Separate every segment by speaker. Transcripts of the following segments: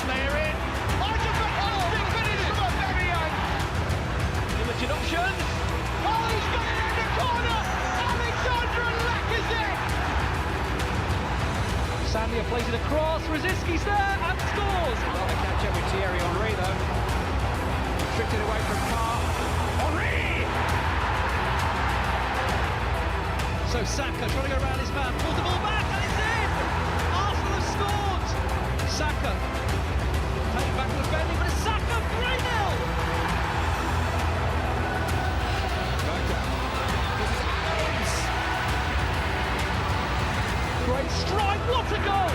Speaker 1: Player in. Limited options. Oh, he's got it in the corner. Alexandra Lacazette. Sandia plays it across. Rosiski's there and scores. Well, they catch up with Thierry Henry though. Tricked it away from Clarke. Henry. So Saka trying to go around his man. Pulls the ball back and it's in. Arsenal have scored. Saka. Take back to the defending, but it's Saka 3-0. Great strike, what a goal!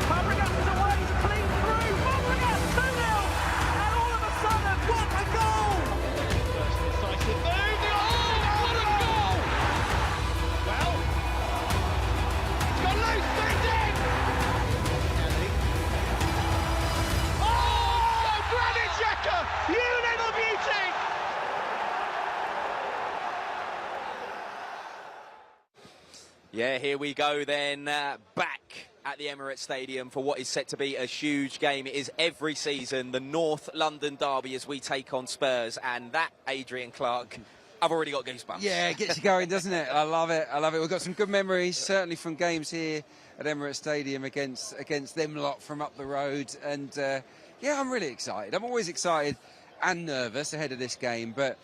Speaker 1: Fabregas is away, he's clean through, Fabregas 2-0, and all of a sudden, what a goal! First decisive move, oh, what a goal! Well, it's got loose, but it's in! Oh, Granit Xhaka, you little beauty!
Speaker 2: Yeah, here we go then, back at the Emirates Stadium for what is set to be a huge game. It is every season, the North London derby as we take on Spurs, and that, Adrian, Clarke, I've already got goosebumps.
Speaker 3: Yeah, it gets you going, doesn't it? I love it, I love it. We've got some good memories, certainly from games here at Emirates Stadium against them lot from up the road, and yeah, I'm really excited. I'm always excited and nervous ahead of this game, but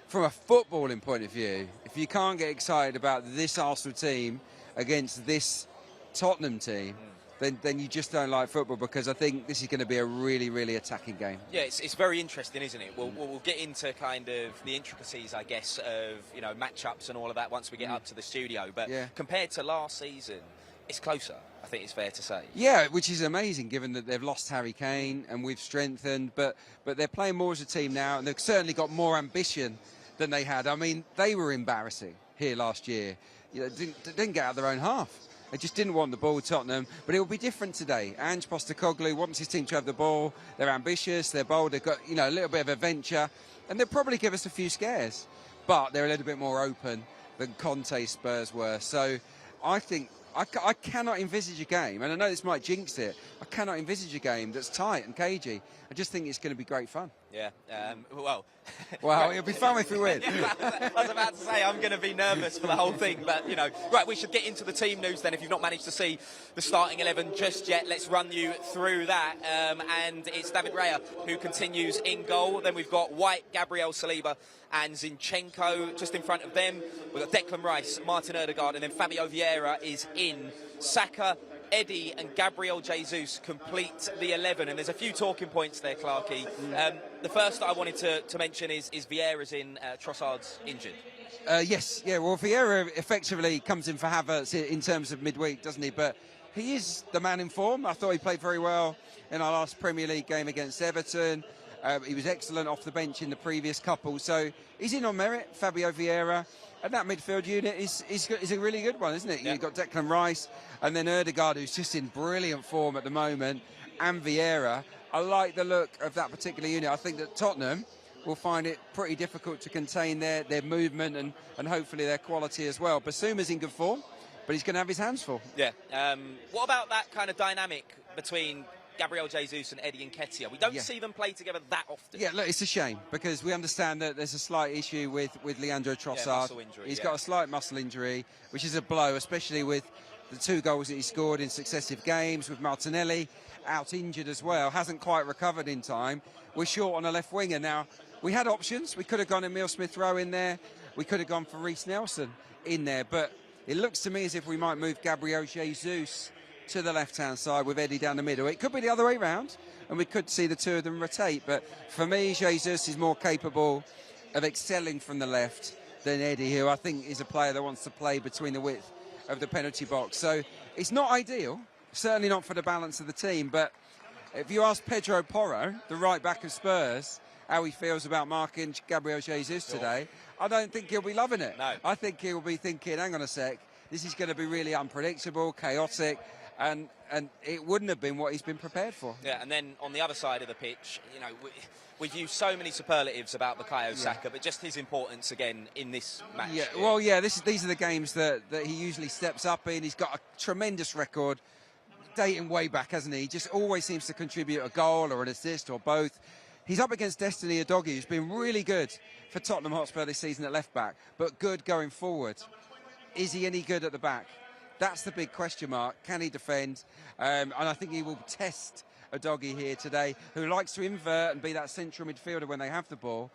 Speaker 3: from a footballing point of view, if you can't get excited about this Arsenal team against this Tottenham team, then you just don't like football, because I think this is going to be a really, really attacking game.
Speaker 2: Yeah, it's very interesting, isn't it? We'll get into kind of the intricacies, I guess, of, you know, matchups and all of that once we get up to the studio. But
Speaker 3: yeah,
Speaker 2: compared to last season, it's closer, I think it's fair to say.
Speaker 3: Yeah, which is amazing given that they've lost Harry Kane and we've strengthened, but they're playing more as a team now, and they've certainly got more ambition than they had. I mean, they were embarrassing here last year. You know, didn't get out of their own half. They just didn't want the ball, Tottenham. But it will be different today. Ange Postecoglou wants his team to have the ball. They're ambitious, they're bold, they've got, you know, a little bit of adventure, and they'll probably give us a few scares. But they're a little bit more open than Conte's Spurs were. So I think I cannot envisage a game, and I know this might jinx it, I cannot envisage a game that's tight and cagey. I just think it's going to be great fun.
Speaker 2: Yeah, well...
Speaker 3: Well, it'll be fun if we win.
Speaker 2: I was about to say, I'm going to be nervous for the whole thing, but, you know, right, we should get into the team news then. If you've not managed to see the starting 11 just yet, let's run you through that. And it's David Raya who continues in goal. Then we've got Wright, Gabriel Saliba and Zinchenko just in front of them. We've got Declan Rice, Martin Odegaard, and then Fabio Vieira is in. Saka, Eddie and Gabriel Jesus complete the 11, and there's a few talking points there, Clarke. The first that I wanted to mention is Vieira's in, Trossard's injured.
Speaker 3: Yes, yeah, well, Vieira effectively comes in for Havertz in terms of midweek, doesn't he? But he is the man in form. I thought he played very well in our last Premier League game against Everton. He was excellent off the bench in the previous couple. So he's in on merit, Fabio Vieira. And that midfield unit is a really good one, isn't it?
Speaker 2: Yeah.
Speaker 3: You've got Declan Rice and then Odegaard, who's just in brilliant form at the moment, and Vieira. I like the look of that particular unit. I think that Tottenham will find it pretty difficult to contain their movement and hopefully their quality as well. Basuma's in good form, but he's going to have his hands full.
Speaker 2: Yeah. What about that kind of dynamic between Gabriel Jesus and Eddie Nketiah? We don't see them play together that often.
Speaker 3: Yeah, look, it's a shame, because we understand that there's a slight issue with Leandro Trossard.
Speaker 2: Yeah, muscle injury,
Speaker 3: He's got a slight muscle injury, which is a blow, especially with the 2 goals that he scored in successive games, with Martinelli out injured as well, hasn't quite recovered in time. We're short on a left winger. Now, we had options. We could have gone Emile Smith-Rowe in there. We could have gone for Reece Nelson in there, but it looks to me as if we might move Gabriel Jesus to the left-hand side with Eddie down the middle. It could be the other way round, and we could see the 2 of them rotate, but for me, Jesus is more capable of excelling from the left than Eddie, who I think is a player that wants to play between the width of the penalty box. So it's not ideal, certainly not for the balance of the team, but if you ask Pedro Porro, the right-back of Spurs, how he feels about marking Gabriel Jesus today, I don't think he'll be loving it.
Speaker 2: No.
Speaker 3: I think he'll be thinking, hang on a sec, this is going to be really unpredictable, chaotic, and it wouldn't have been what he's been prepared for.
Speaker 2: Yeah, and then on the other side of the pitch, you know, we've used so many superlatives about Bukayo Saka, but just his importance again in this match.
Speaker 3: Yeah, well, yeah, these are the games that he usually steps up in. He's got a tremendous record. dating way back, hasn't he? He just always seems to contribute a goal or an assist or both. He's up against Destiny Udogie, who's been really good for Tottenham Hotspur this season at left back, but good going forward. Is he any good at the back? That's the big question mark. Can he defend? And I think he will test Udogie here today, who likes to invert and be that central midfielder when they have the ball.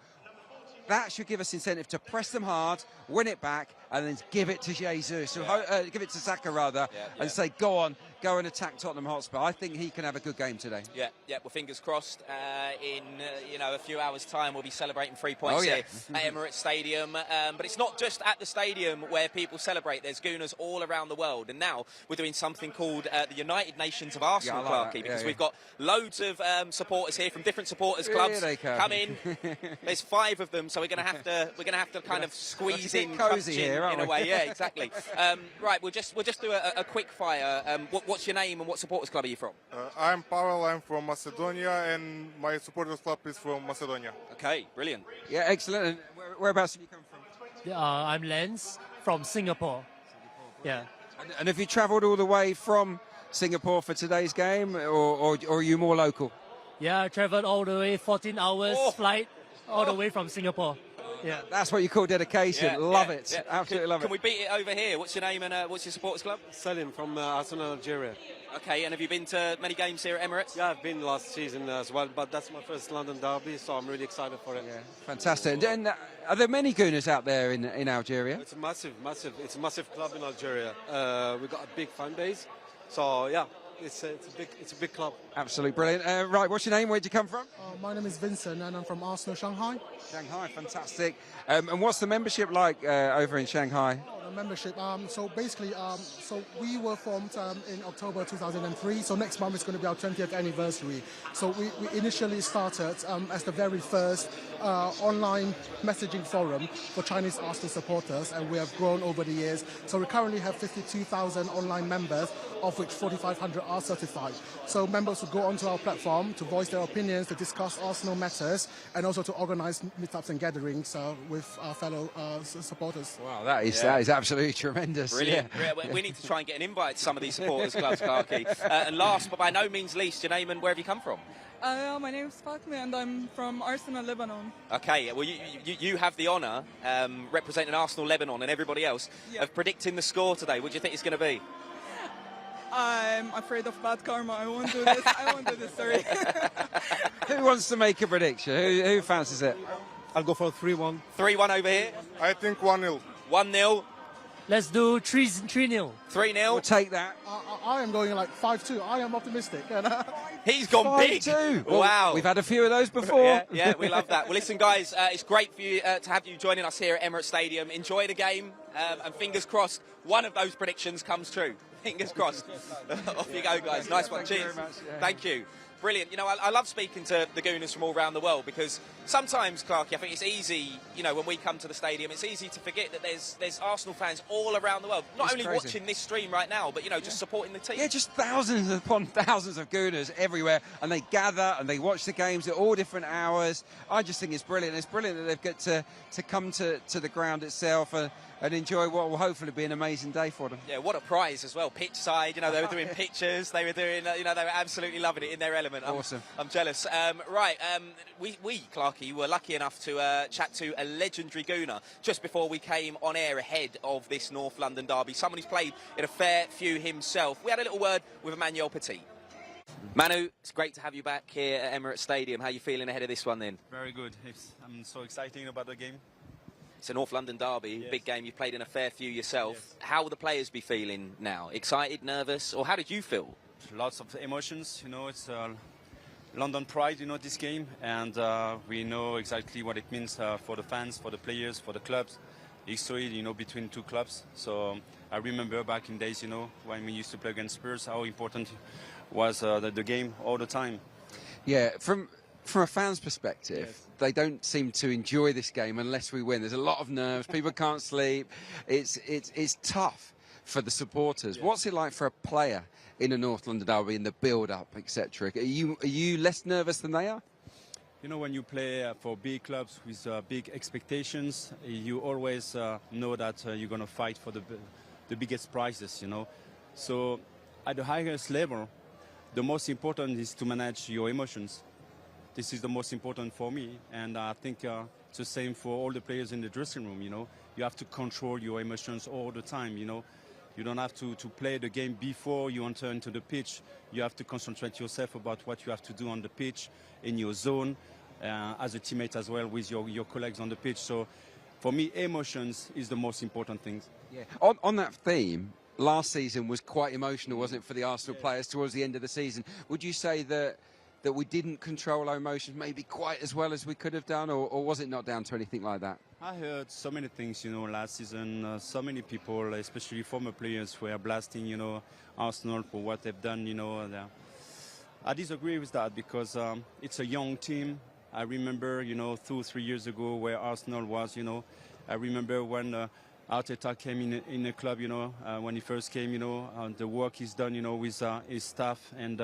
Speaker 3: That should give us incentive to press them hard, win it back, and then give it to Jesus, give it to Saka rather, and say, go on, go and attack Tottenham Hotspur. I think he can have a good game today. Yeah, well, fingers crossed. In a few hours' time, we'll be celebrating 3 points here at Emirates Stadium. But it's not just at the stadium where people celebrate. There's Gooners all around the world, and now we're doing something called the United Nations of Arsenal, Clarke, because we've got loads of supporters here from different supporters clubs. Come in. There's 5 of them. So we're going to have to kind of squeeze in, cozy here, in a way. Yeah, exactly. Right, we'll just do a quick fire. What's your name and what supporters club are you from?
Speaker 4: I'm Pavel. I'm from Macedonia, and my supporters club is from Macedonia.
Speaker 3: Okay, brilliant. Yeah, excellent. And whereabouts have you come from?
Speaker 5: Yeah, I'm Lance from Singapore. Yeah.
Speaker 3: And have you travelled all the way from Singapore for today's game, or are you more local?
Speaker 5: Yeah, I travelled all the way, 14 hours flight. All the way from Singapore. Yeah,
Speaker 3: that's what you call dedication. Love it. Yeah. Absolutely love it.
Speaker 2: Can we beat it over here? What's your name and what's your supporters club?
Speaker 6: Salim from Arsenal, Algeria.
Speaker 2: Okay, and have you been to many games here at Emirates?
Speaker 6: Yeah, I've been last season as well, but that's my first London derby, so I'm really excited for it.
Speaker 3: Yeah, fantastic. And are there many Gooners out there in Algeria?
Speaker 6: It's massive. It's a massive club in Algeria. We've got a big fan base, so yeah. It's a big club.
Speaker 3: Absolutely brilliant. Right, what's your name? Where'd you come from?
Speaker 7: My name is Vincent, and I'm from Arsenal, Shanghai.
Speaker 3: Shanghai, fantastic. And what's the membership like over in Shanghai?
Speaker 7: The membership. So basically, so we were formed in October 2003. So next month is going to be our 20th anniversary. So we initially started as the very first online messaging forum for Chinese Arsenal supporters, and we have grown over the years. So we currently have 52,000 online members, of which 4,500 are certified. So members will go onto our platform to voice their opinions, to discuss Arsenal matters, and also to organise meetups and gatherings with our fellow supporters.
Speaker 3: Wow, that is absolutely tremendous.
Speaker 2: Brilliant. Yeah. We need to try and get an invite to some of these supporters clubs, Clarke. And last, but by no means least, your name and where have you come from?
Speaker 8: My name is Fatma, and I'm from Arsenal, Lebanon.
Speaker 2: Okay, well, you have the honour, representing Arsenal, Lebanon, and everybody else, of predicting the score today. What do you think it's going to be?
Speaker 8: I'm afraid of bad karma. I won't do this. Sorry.
Speaker 3: Who wants to make a prediction? Who fancies it?
Speaker 6: I'll go for 3-1.
Speaker 2: 3-1 over here.
Speaker 4: I think 1-0.
Speaker 2: 1-0.
Speaker 5: Let's do 3-0.
Speaker 2: 3-0.
Speaker 3: We'll take that.
Speaker 7: I am going like 5-2. I am optimistic.
Speaker 2: He's gone big.
Speaker 3: 5-2.
Speaker 2: Wow.
Speaker 3: Well, we've had a few of those before.
Speaker 2: Yeah, we love that. Well, listen, guys, it's great for you to have you joining us here at Emirates Stadium. Enjoy the game, and fingers crossed, one of those predictions comes true. Fingers crossed. Off you go, guys. Nice one. Cheers. Thank you. Brilliant. You know, I love speaking to the Gooners from all around the world, because sometimes, Clarke, I think it's easy, when we come to the stadium, it's easy to forget that there's Arsenal fans all around the world, not only watching this stream right now, but, just supporting the team.
Speaker 3: Yeah, just thousands upon thousands of Gooners everywhere, and they gather and they watch the games at all different hours. I just think it's brilliant. It's brilliant that they've got to come to the ground itself and enjoy what will hopefully be an amazing day for them.
Speaker 2: Yeah, what a prize as well. Pitch side, they were doing pictures, they were doing, they were absolutely loving it in their element.
Speaker 3: Awesome.
Speaker 2: I'm jealous. Right, we Clarke, were lucky enough to chat to a legendary Gooner just before we came on air ahead of this North London derby. Someone who's played in a fair few himself. We had a little word with Emmanuel Petit. Manu, it's great to have you back here at Emirates Stadium. How are you feeling ahead of this one then?
Speaker 9: Very good. I'm so excited about the game.
Speaker 2: It's a North London derby, big game. You've played in a fair few yourself. How will the players be feeling now? Excited, nervous, or how did you feel?
Speaker 9: Lots of emotions. It's London pride, this game, and we know exactly what it means for the fans, for the players, for the clubs. History, between two clubs. So I remember back in days, when we used to play against Spurs, how important was the game all the time.
Speaker 3: Yeah, from a fan's perspective, they don't seem to enjoy this game unless we win. There's a lot of nerves. People can't sleep. It's tough for the supporters. What's it like for a player in a North London derby, in the build-up, etc.? Are you less nervous than they are?
Speaker 9: When you play for big clubs with big expectations, you always know that you're going to fight for the biggest prizes. So at the highest level, the most important is to manage your emotions. This is the most important for me, and I think it's the same for all the players in the dressing room. You have to control your emotions all the time. You don't have to play the game before you enter into the pitch. You have to concentrate yourself about what you have to do on the pitch, in your zone, as a teammate as well with your colleagues on the pitch. So for me, emotions is the most important thing.
Speaker 3: Yeah. On that theme, last season was quite emotional, wasn't it, for the Arsenal players towards the end of the season? Would you say that we didn't control our emotions maybe quite as well as we could have done, or was it not down to anything like that?
Speaker 9: I heard so many things, last season. So many people, especially former players, were blasting, Arsenal for what they've done, I disagree with that because it's a young team. I remember, 2-3 years ago where Arsenal was, I remember when Arteta came in the club, when he first came, the work he's done, with his staff and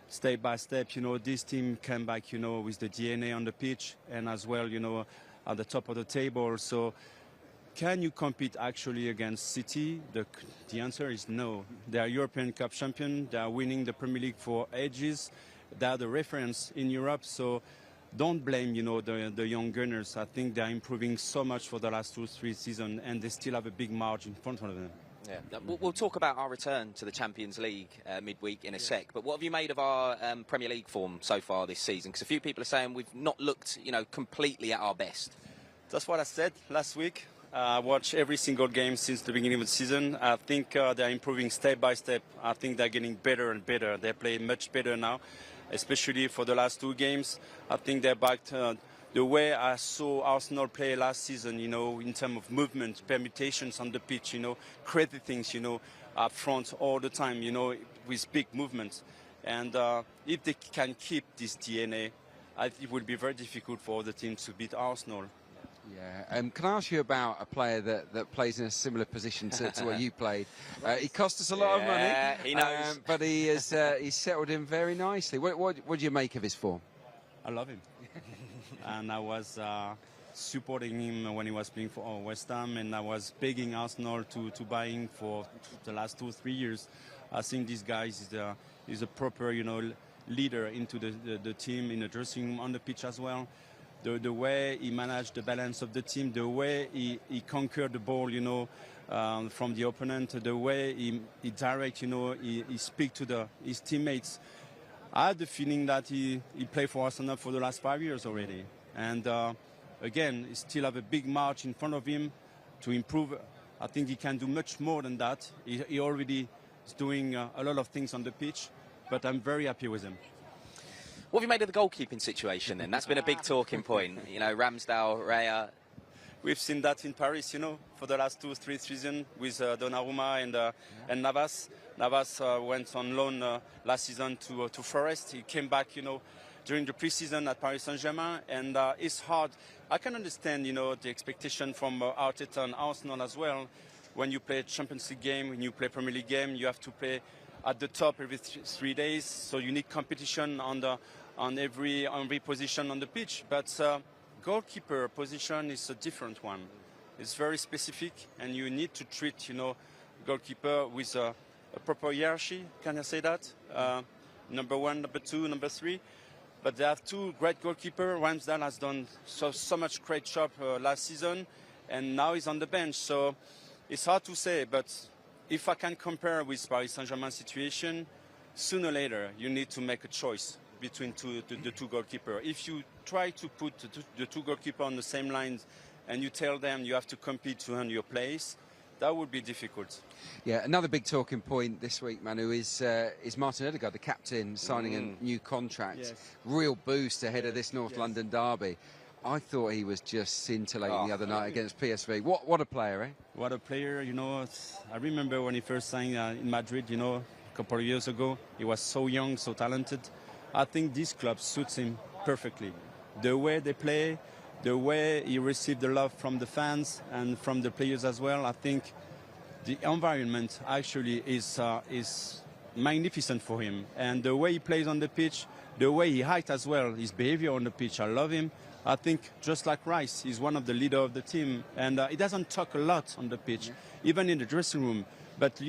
Speaker 9: step by step, this team came back, with the DNA on the pitch and as well, at the top of the table. So can you compete actually against City? The answer is no. They are European Cup champion. They are winning the Premier League for ages. They are the reference in Europe. So don't blame, the young Gunners. I think they are improving so much for the last 2-3 seasons, and they still have a big margin in front of them.
Speaker 2: Yeah. We'll talk about our return to the Champions League midweek in a sec, but what have you made of our Premier League form so far this season? Because a few people are saying we've not looked, completely at our best.
Speaker 9: That's what I said last week. I watched every single game since the beginning of the season. I think they're improving step by step. I think they're getting better and better. They play much better now, especially for the last 2 games. I think they're back to the way I saw Arsenal play last season, in terms of movement, permutations on the pitch, crazy things, up front all the time, with big movements. And if they can keep this DNA, it will be very difficult for the team to beat Arsenal.
Speaker 3: Yeah. Can I ask you about a player that plays in a similar position to where you played? He cost us a lot of money.
Speaker 2: Yeah, he knows.
Speaker 3: But he's settled in very nicely. What do you make of his form?
Speaker 9: I love him. And I was supporting him when he was playing for West Ham, and I was begging Arsenal to buy him for the last 2-3 years. I think this guy is a proper, leader into the team, in the dressing room, on the pitch as well. The way he managed the balance of the team, the way he conquered the ball, from the opponent, the way he direct, he speak to his teammates. I had the feeling that he played for Arsenal for the last 5 years already. And again, he still have a big march in front of him to improve. I think he can do much more than that. He already is doing a lot of things on the pitch, but I'm very happy with him.
Speaker 2: What have you made of the goalkeeping situation then? That's been a big talking point. Ramsdale, Raya.
Speaker 9: We've seen that in Paris, for the last 2-3 seasons with Donnarumma and Navas. Navas went on loan last season to Forest. He came back, during the pre-season at Paris Saint-Germain, and it's hard. I can understand, the expectation from Arteta and Arsenal as well. When you play a Champions League game, when you play Premier League game, you have to play at the top every 3 days. So you need competition on every position on the pitch. But goalkeeper position is a different one. It's very specific, and you need to treat, goalkeeper with a proper hierarchy. Can I say that? Number 1, number 2, number 3. But they have 2 great goalkeepers. Ramsdale has done so much great job last season, and now he's on the bench. So it's hard to say, but if I can compare with Paris Saint-Germain situation, sooner or later you need to make a choice between the 2 goalkeepers. If you try to put the 2 goalkeepers on the same lines and you tell them you have to compete to earn your place, that would be difficult.
Speaker 3: Yeah, another big talking point this week, Manu, is Martin Odegaard, the captain, signing a new contract. Yes. Real boost ahead of this North London derby. I thought he was just scintillating the other night against PSV. What a player, eh?
Speaker 9: What a player, I remember when he first signed in Madrid, a couple of years ago. He was so young, so talented. I think this club suits him perfectly. The way they play, the way he received the love from the fans and from the players as well. I think the environment actually is magnificent for him. And the way he plays on the pitch, the way he acts as well, his behavior on the pitch, I love him. I think just like Rice, he's one of the leaders of the team. And he doesn't talk a lot on the pitch, even in the dressing room. But,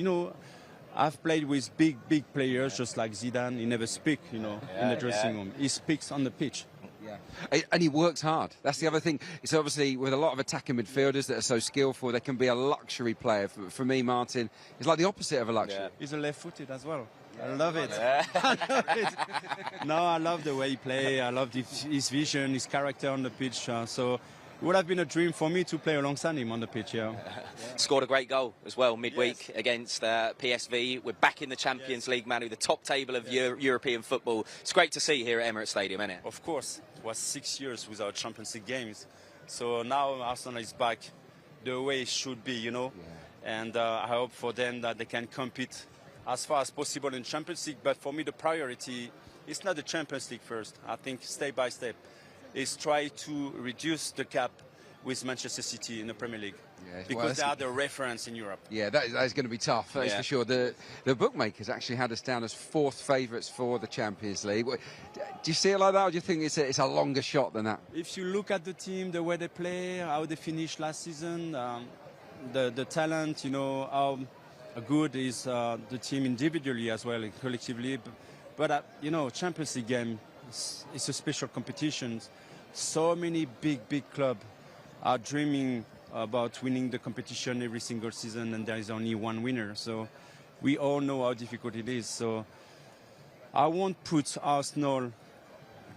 Speaker 9: I've played with big players, just like Zidane. He never speaks, in the dressing room. He speaks on the pitch.
Speaker 3: Yeah. And he works hard. That's the other thing. It's obviously with a lot of attacking midfielders that are so skillful, they can be a luxury player. For me, Martin, it's like the opposite of a luxury.
Speaker 9: Yeah. He's a left-footed as well. I love it. I love it. No, I love the way he plays. I love his vision, his character on the pitch. So it would have been a dream for me to play alongside him on the pitch,
Speaker 2: Scored a great goal as well midweek against PSV. We're back in the Champions League, Manu, the top table of European football. It's great to see here at Emirates Stadium, isn't it?
Speaker 9: Of course. It was 6 years without Champions League games. So now Arsenal is back the way it should be, And I hope for them that they can compete as far as possible in Champions League. But for me, the priority is not the Champions League first. I think step by step is try to reduce the gap with Manchester City in the Premier League.
Speaker 3: Yeah,
Speaker 9: because they are the reference in Europe.
Speaker 3: Yeah, that is going to be tough, that is for sure. The bookmakers actually had us down as 4th favourites for the Champions League. Do you see it like that, or do you think it's a longer shot than that?
Speaker 9: If you look at the team, the way they play, how they finished last season, the talent, how good is the team individually as well, collectively. But Champions League game is a special competition. So many big clubs are dreaming about winning the competition every single season, and there is only one winner. So we all know how difficult it is. So I won't put Arsenal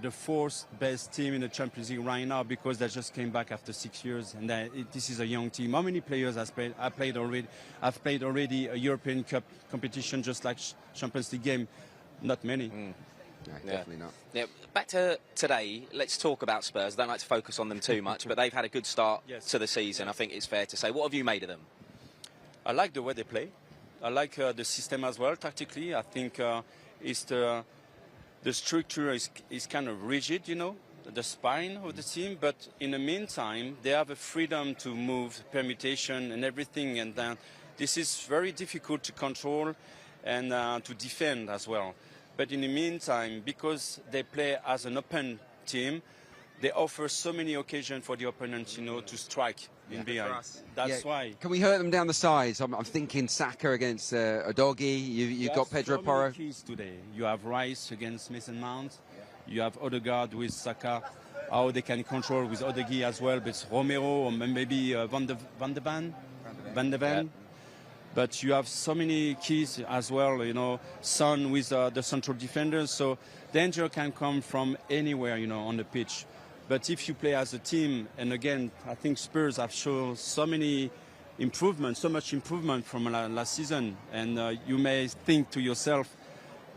Speaker 9: the 4th best team in the Champions League right now, because they just came back after 6 years, and this is a young team. How many players have played already? I've played already a European Cup competition, just like Champions League game. Not many.
Speaker 3: No, definitely not.
Speaker 2: Yeah, back to today, let's talk about Spurs. I don't like to focus on them too much, but they've had a good start to the season, I think it's fair to say. What have you made of them?
Speaker 9: I like the way they play. I like the system as well, tactically. I think it's the structure is kind of rigid, the spine of the team, but in the meantime, they have a freedom to move, permutation and everything, and this is very difficult to control and to defend as well. But in the meantime, because they play as an open team, they offer so many occasions for the opponents, to strike in behind. That's why.
Speaker 3: Can we hurt them down the sides? I'm thinking Saka against Udogie. You've got Pedro
Speaker 9: so
Speaker 3: Porro.
Speaker 9: Many keys today. You have Rice against Mason Mount. You have Odegaard with Saka. How they can control with Udogie as well, but Romero or maybe Van de Ven. But you have so many keys as well, Son with the central defenders. So danger can come from anywhere, on the pitch. But if you play as a team, and again, I think Spurs have shown so much improvement from last season. And you may think to yourself,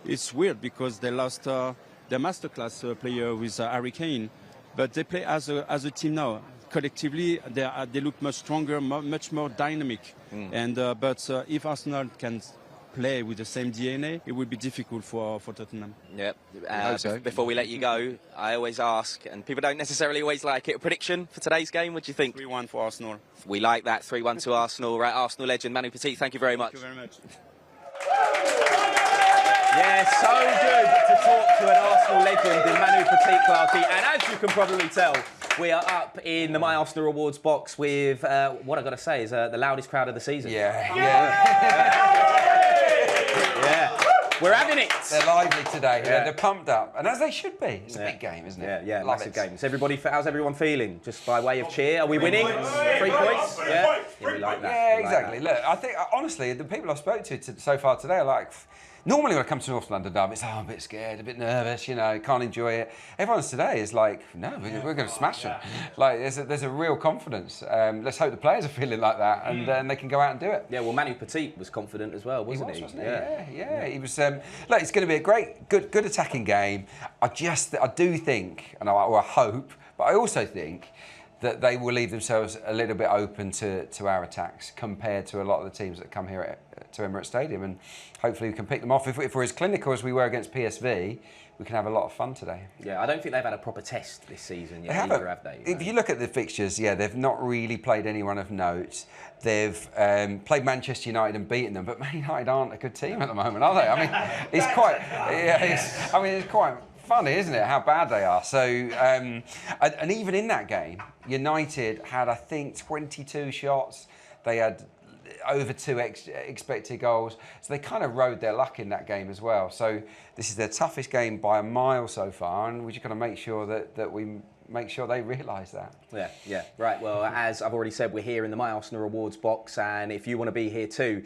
Speaker 9: it's weird because they lost their masterclass player with Harry Kane. But they play as a team now. Collectively, they look much stronger, much more dynamic. But if Arsenal can play with the same DNA, it will be difficult for Tottenham.
Speaker 2: Yep.
Speaker 3: So.
Speaker 2: Before we let you go, I always ask, and people don't necessarily always like it, a prediction for today's game. What do you think?
Speaker 9: 3-1 for Arsenal.
Speaker 2: We like that. 3-1 to Arsenal. Right, Arsenal legend Emmanuel Petit, thank you very much.
Speaker 9: Thank you very much.
Speaker 2: Yeah, so good to talk to an Arsenal legend, Emmanuel Petit, Clarke. And as you can probably tell, we are up in the My Arsenal Awards box with what I got to say is the loudest crowd of the season.
Speaker 3: Yeah.
Speaker 2: We're having it.
Speaker 3: They're lively today. They're pumped up, and as they should be. It's a big game, isn't it?
Speaker 2: Yeah,
Speaker 3: Love
Speaker 2: massive
Speaker 3: it.
Speaker 2: game. So how's everyone feeling? Just by way of cheer, are we winning? 3 points. Yeah, we like that.
Speaker 3: Yeah, exactly. Look, I think honestly, the people I've spoken to so far today are like. Normally when I come to North London Derby, it's I'm a bit scared, a bit nervous, can't enjoy it. Everyone's today is like, no, we're going to smash them. Like, there's a real confidence. Let's hope the players are feeling like that, and then they can go out and do it.
Speaker 2: Yeah, well, Emmanuel Petit was confident as well, wasn't he?
Speaker 3: Wasn't he? Yeah. He was. Look, it's going to be a great, good attacking game. I do think, and I hope, but I also think that they will leave themselves a little bit open to our attacks compared to a lot of the teams that come here to Emirates Stadium, and hopefully we can pick them off. If we're as clinical as we were against PSV, we can have a lot of fun today.
Speaker 2: Yeah, I don't think they've had a proper test this season yet, either, have they?
Speaker 3: If you look at the fixtures, they've not really played anyone of note. They've played Manchester United and beaten them, but Man United aren't a good team at the moment, are they? I mean, it's quite funny, isn't it, how bad they are? So, and even in that game, United had, I think, 22 shots. They had over 2 expected goals. So they kind of rode their luck in that game as well. So this is their toughest game by a mile so far, and we're just going to make sure that we make sure they realise that.
Speaker 2: Yeah. Right, well, as I've already said, we're here in the My Arsenal Rewards box, and if you want to be here too,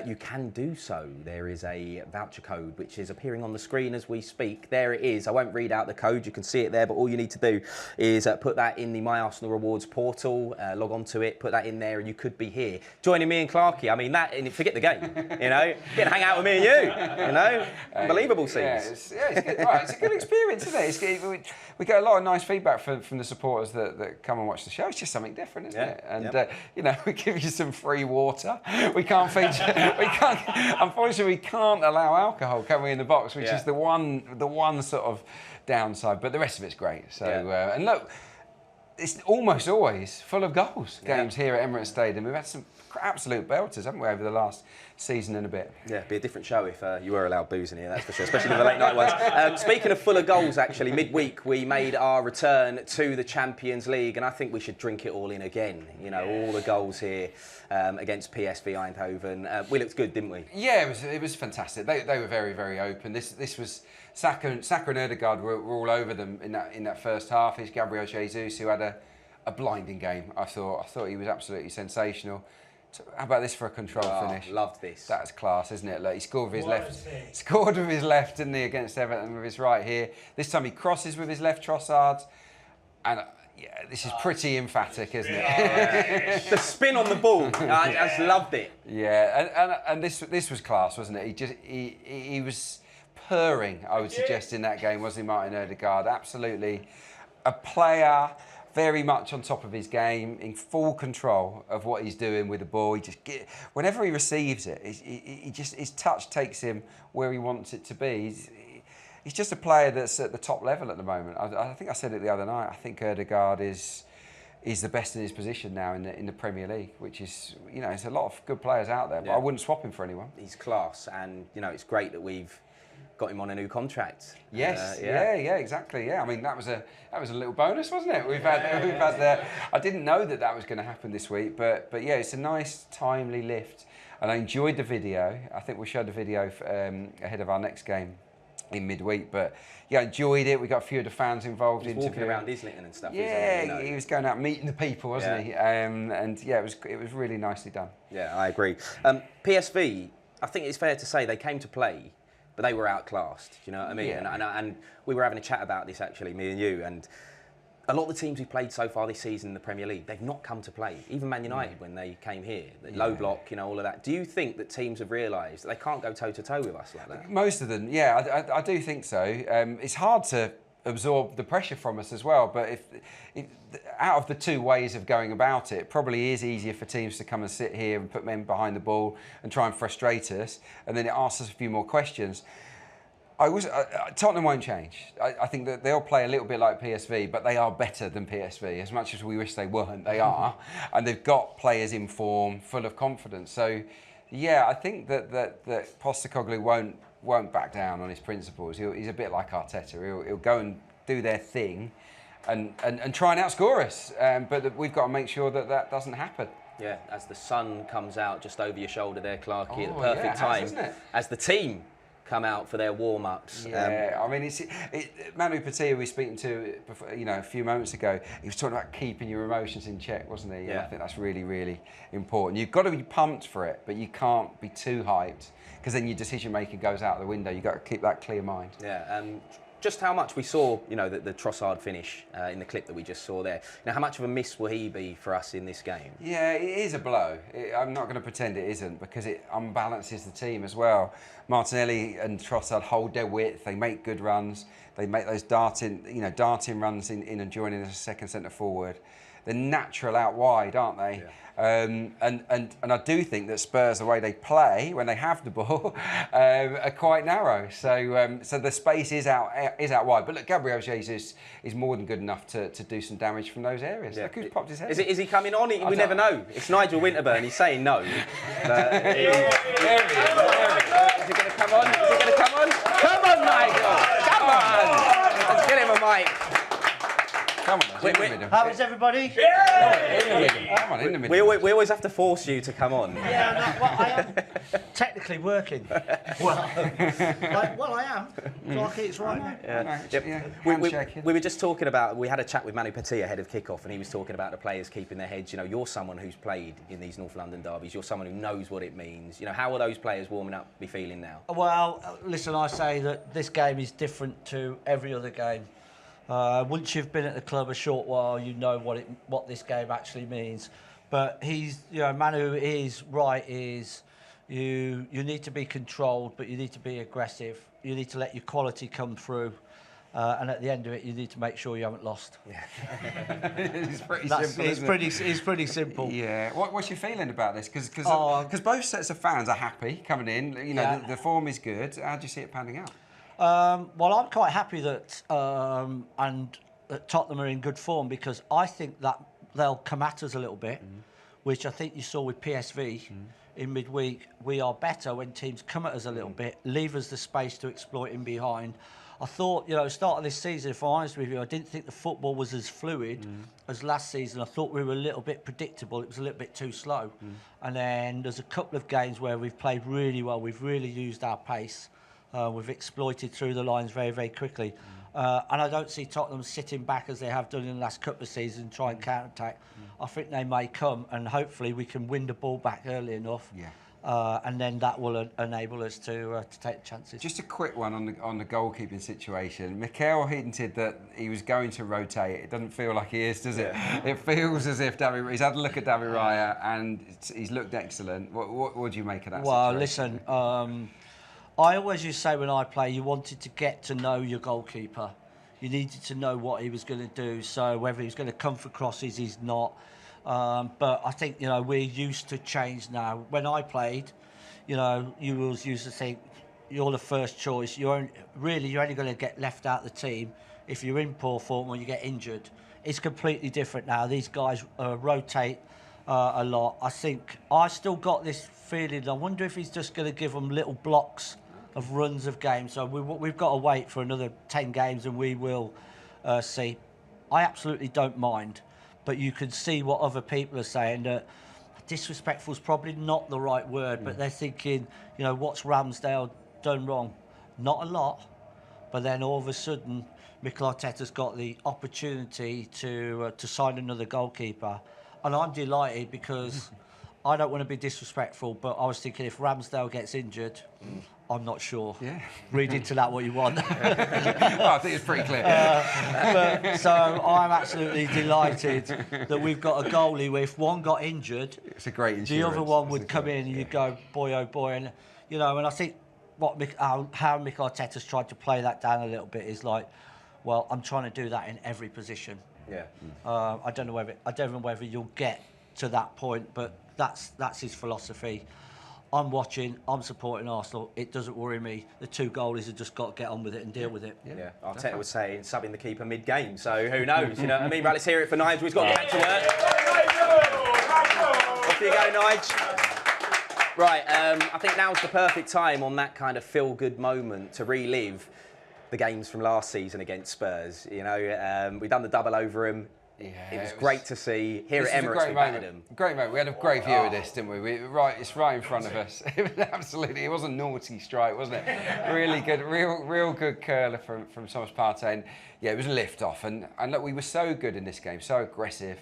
Speaker 2: you can do so. There is a voucher code which is appearing on the screen as we speak. There it is. I won't read out the code, you can see it there, but all you need to do is put that in the My Arsenal Rewards portal, log on to it, put that in there, and you could be here joining me and Clarke. I mean, and forget the game, you know, get to hang out with me and you know, unbelievable scenes.
Speaker 3: It's good. Right, it's a good experience, isn't it? We get a lot of nice feedback from the supporters that come and watch the show. It's just something different, isn't it? And you know, we give you some free water. We can't feature. Unfortunately, we can't allow alcohol, can we, in the box, which is the one sort of downside. But the rest of it's great. So and look, it's almost always full of goals. Games here at Emirates Stadium. We've had some absolute belters, haven't we, over the last season and a bit. Yeah,
Speaker 2: it'd be a different show if you were allowed booze in here, that's for sure, especially the late night ones. Speaking of full of goals, actually, midweek we made our return to the Champions League, and I think we should drink it all in again. You know, all the goals here against PSV Eindhoven. We looked good, didn't we?
Speaker 3: Yeah, it was fantastic. They were very, very open. This was Saka and Ødegaard were all over them in that first half. It's Gabriel Jesus who had a blinding game. I thought he was absolutely sensational. So how about this for a controlled finish?
Speaker 2: Loved this.
Speaker 3: That's class, isn't it? Like, he scored with his left. Scored with his left, didn't he, against Everton with his right here. This time he crosses with his left, Trossard. And this is pretty emphatic, isn't it?
Speaker 2: The spin on the ball. I just loved it.
Speaker 3: Yeah, and this was class, wasn't it? He was purring, I would suggest, in that game, wasn't he, Martin Ødegaard? Absolutely a player, very much on top of his game, in full control of what he's doing with the ball. Whenever he receives it, his touch takes him where he wants it to be. He's just a player that's at the top level at the moment. I think I said it the other night. I think Ødegaard is the best in his position now in the Premier League, which is, you know, there's a lot of good players out there, but I wouldn't swap him for anyone.
Speaker 2: He's class, and you know, it's great that we've got him on a new contract.
Speaker 3: Yes, exactly. Yeah, I mean that was a little bonus, wasn't it? We've had I didn't know that was going to happen this week, but yeah, it's a nice timely lift, and I enjoyed the video. I think we'll show the video ahead of our next game in midweek, but yeah, I enjoyed it. We got a few of the fans involved.
Speaker 2: He was walking around Islington and stuff.
Speaker 3: Yeah, he was going out meeting the people, wasn't he? And yeah, it was really nicely done.
Speaker 2: Yeah, I agree. PSV, I think it's fair to say they came to play, but they were outclassed. Do you know what I mean?
Speaker 3: Yeah.
Speaker 2: And we were having a chat about this, actually, me and you, and a lot of the teams we've played so far this season in the Premier League, they've not come to play. Even Man United, when they came here, the low block, you know, all of that. Do you think that teams have realised that they can't go toe-to-toe with us like that?
Speaker 3: Most of them, yeah, I do think so. It's hard to absorb the pressure from us as well, but if out of the two ways of going about it, probably is easier for teams to come and sit here and put men behind the ball and try and frustrate us, and then it asks us a few more questions. Tottenham won't change. I think that they'll play a little bit like PSV, but they are better than PSV. As much as we wish they weren't, they are. And they've got players in form, full of confidence. So, yeah, I think that Postecoglou won't back down on his principles. He's a bit like Arteta. He'll go and do their thing and try and outscore us. But we've got to make sure that doesn't happen.
Speaker 2: Yeah, as the sun comes out just over your shoulder there, Clarke, at the perfect time.
Speaker 3: Isn't it?
Speaker 2: As the team come out for their warm-ups.
Speaker 3: Yeah, I mean, Emmanuel Petit, who we were speaking to before, you know, a few moments ago, he was talking about keeping your emotions in check, wasn't he? Yeah. And I think that's really, really important. You've got to be pumped for it, but you can't be too hyped, because then your decision-making goes out the window. You've got to keep that clear mind.
Speaker 2: Yeah, just how much we saw, you know, the Trossard finish in the clip that we just saw there. Now, how much of a miss will he be for us in this game?
Speaker 3: Yeah, it is a blow. I'm not going to pretend it isn't, because it unbalances the team as well. Martinelli and Trossard hold their width. They make good runs. They make those darting runs in and joining as a second centre forward. They're natural out wide, aren't they? Yeah. And I do think that Spurs, the way they play when they have the ball, are quite narrow. So the space is out wide. But look, Gabriel Jesus is more than good enough to do some damage from those areas.
Speaker 2: Yeah.
Speaker 3: Look who's popped his head.
Speaker 2: Is he coming on? We never know. It's Nigel Winterburn. He's saying no. Is he going to come on? Is he going to come on? Come on, Nigel! Come on! Let's get him a mic.
Speaker 3: Come on, in the middle.
Speaker 10: How is everybody?
Speaker 3: Come on, in the middle.
Speaker 2: We always have to force you to come on.
Speaker 10: Yeah, well, I am technically working. Well, I am. Clarke, it's right now.
Speaker 2: We were just talking about, we had a chat with Emmanuel Petit ahead of kickoff, and he was talking about the players keeping their heads. You know, you're someone who's played in these North London derbies. You're someone who knows what it means. You know, how are those players warming up be feeling now?
Speaker 10: Well, listen, I say that this game is different to every other game. Once you've been at the club a short while, you know what this game actually means. But Manu is right. You need to be controlled, but you need to be aggressive. You need to let your quality come through, and at the end of it, you need to make sure you haven't lost. Yeah.
Speaker 3: It's pretty simple.
Speaker 10: It's pretty simple.
Speaker 3: Yeah. What's your feeling about this? Because both sets of fans are happy coming in. You know, the form is good. How do you see it panning out?
Speaker 10: Well, I'm quite happy that Tottenham are in good form, because I think that they'll come at us a little bit, which I think you saw with PSV in midweek. We are better when teams come at us a little bit, leave us the space to exploit in behind. I thought, start of this season, if I'm honest with you, I didn't think the football was as fluid as last season. I thought we were a little bit predictable. It was a little bit too slow. And then there's a couple of games where we've played really well. We've really used our pace. We've exploited through the lines very, very quickly. And I don't see Tottenham sitting back as they have done in the last couple of seasons and try and counter-attack. I think they may come, and hopefully we can win the ball back early enough. Yeah. And then that will enable us to take the chances.
Speaker 3: Just a quick one on the goalkeeping situation. Mikel hinted that he was going to rotate. It doesn't feel like he is, does it? It feels as if he's had a look at David Raya and he's looked excellent. What do you make of that situation?
Speaker 10: Well, listen, I always used to say when I play, you wanted to get to know your goalkeeper. You needed to know what he was going to do. So whether he's going to come for crosses, he's not. But I think, we're used to change now. When I played, you always used to think you're the first choice. You're only going to get left out of the team if you're in poor form or you get injured. It's completely different now. These guys rotate a lot. I think I still got this feeling. I wonder if he's just going to give them little blocks of runs of games. So we've got to wait for another 10 games and we will see. I absolutely don't mind. But you can see what other people are saying, that disrespectful is probably not the right word, but they're thinking, what's Ramsdale done wrong? Not a lot, but then all of a sudden, Mikel Arteta's got the opportunity to sign another goalkeeper. And I'm delighted because I don't want to be disrespectful, but I was thinking if Ramsdale gets injured, I'm not sure. Yeah. Read into that what you want.
Speaker 3: Well, I think it's pretty clear.
Speaker 10: So I'm absolutely delighted that we've got a goalie where if one got injured,
Speaker 3: it's a great insurance.
Speaker 10: The other one would come in and you'd go, boy, oh boy. And, and I think how Mikel Arteta's tried to play that down a little bit is like, well, I'm trying to do that in every position. Yeah. I don't know whether you'll get to that point, but that's his philosophy. I'm watching, I'm supporting Arsenal. It doesn't worry me. The two goalies have just got to get on with it and deal with it.
Speaker 2: Yeah, Arteta was saying subbing the keeper mid-game, so who knows? You know what I mean? Right, let's hear it for Nigel. He's got to get back to work. Off you go, Nigel. Right, I think now's the perfect time on that kind of feel-good moment to relive the games from last season against Spurs. We've done the double over them. Yeah, it was great to see here at Emirates. We battered them.
Speaker 3: Great moment. We had a great view of this, didn't we? It's right in front of us. It was absolutely. It was a naughty strike, wasn't it? Really good, real good curler from Thomas Partey. And yeah, it was a lift off. And look, we were so good in this game, so aggressive.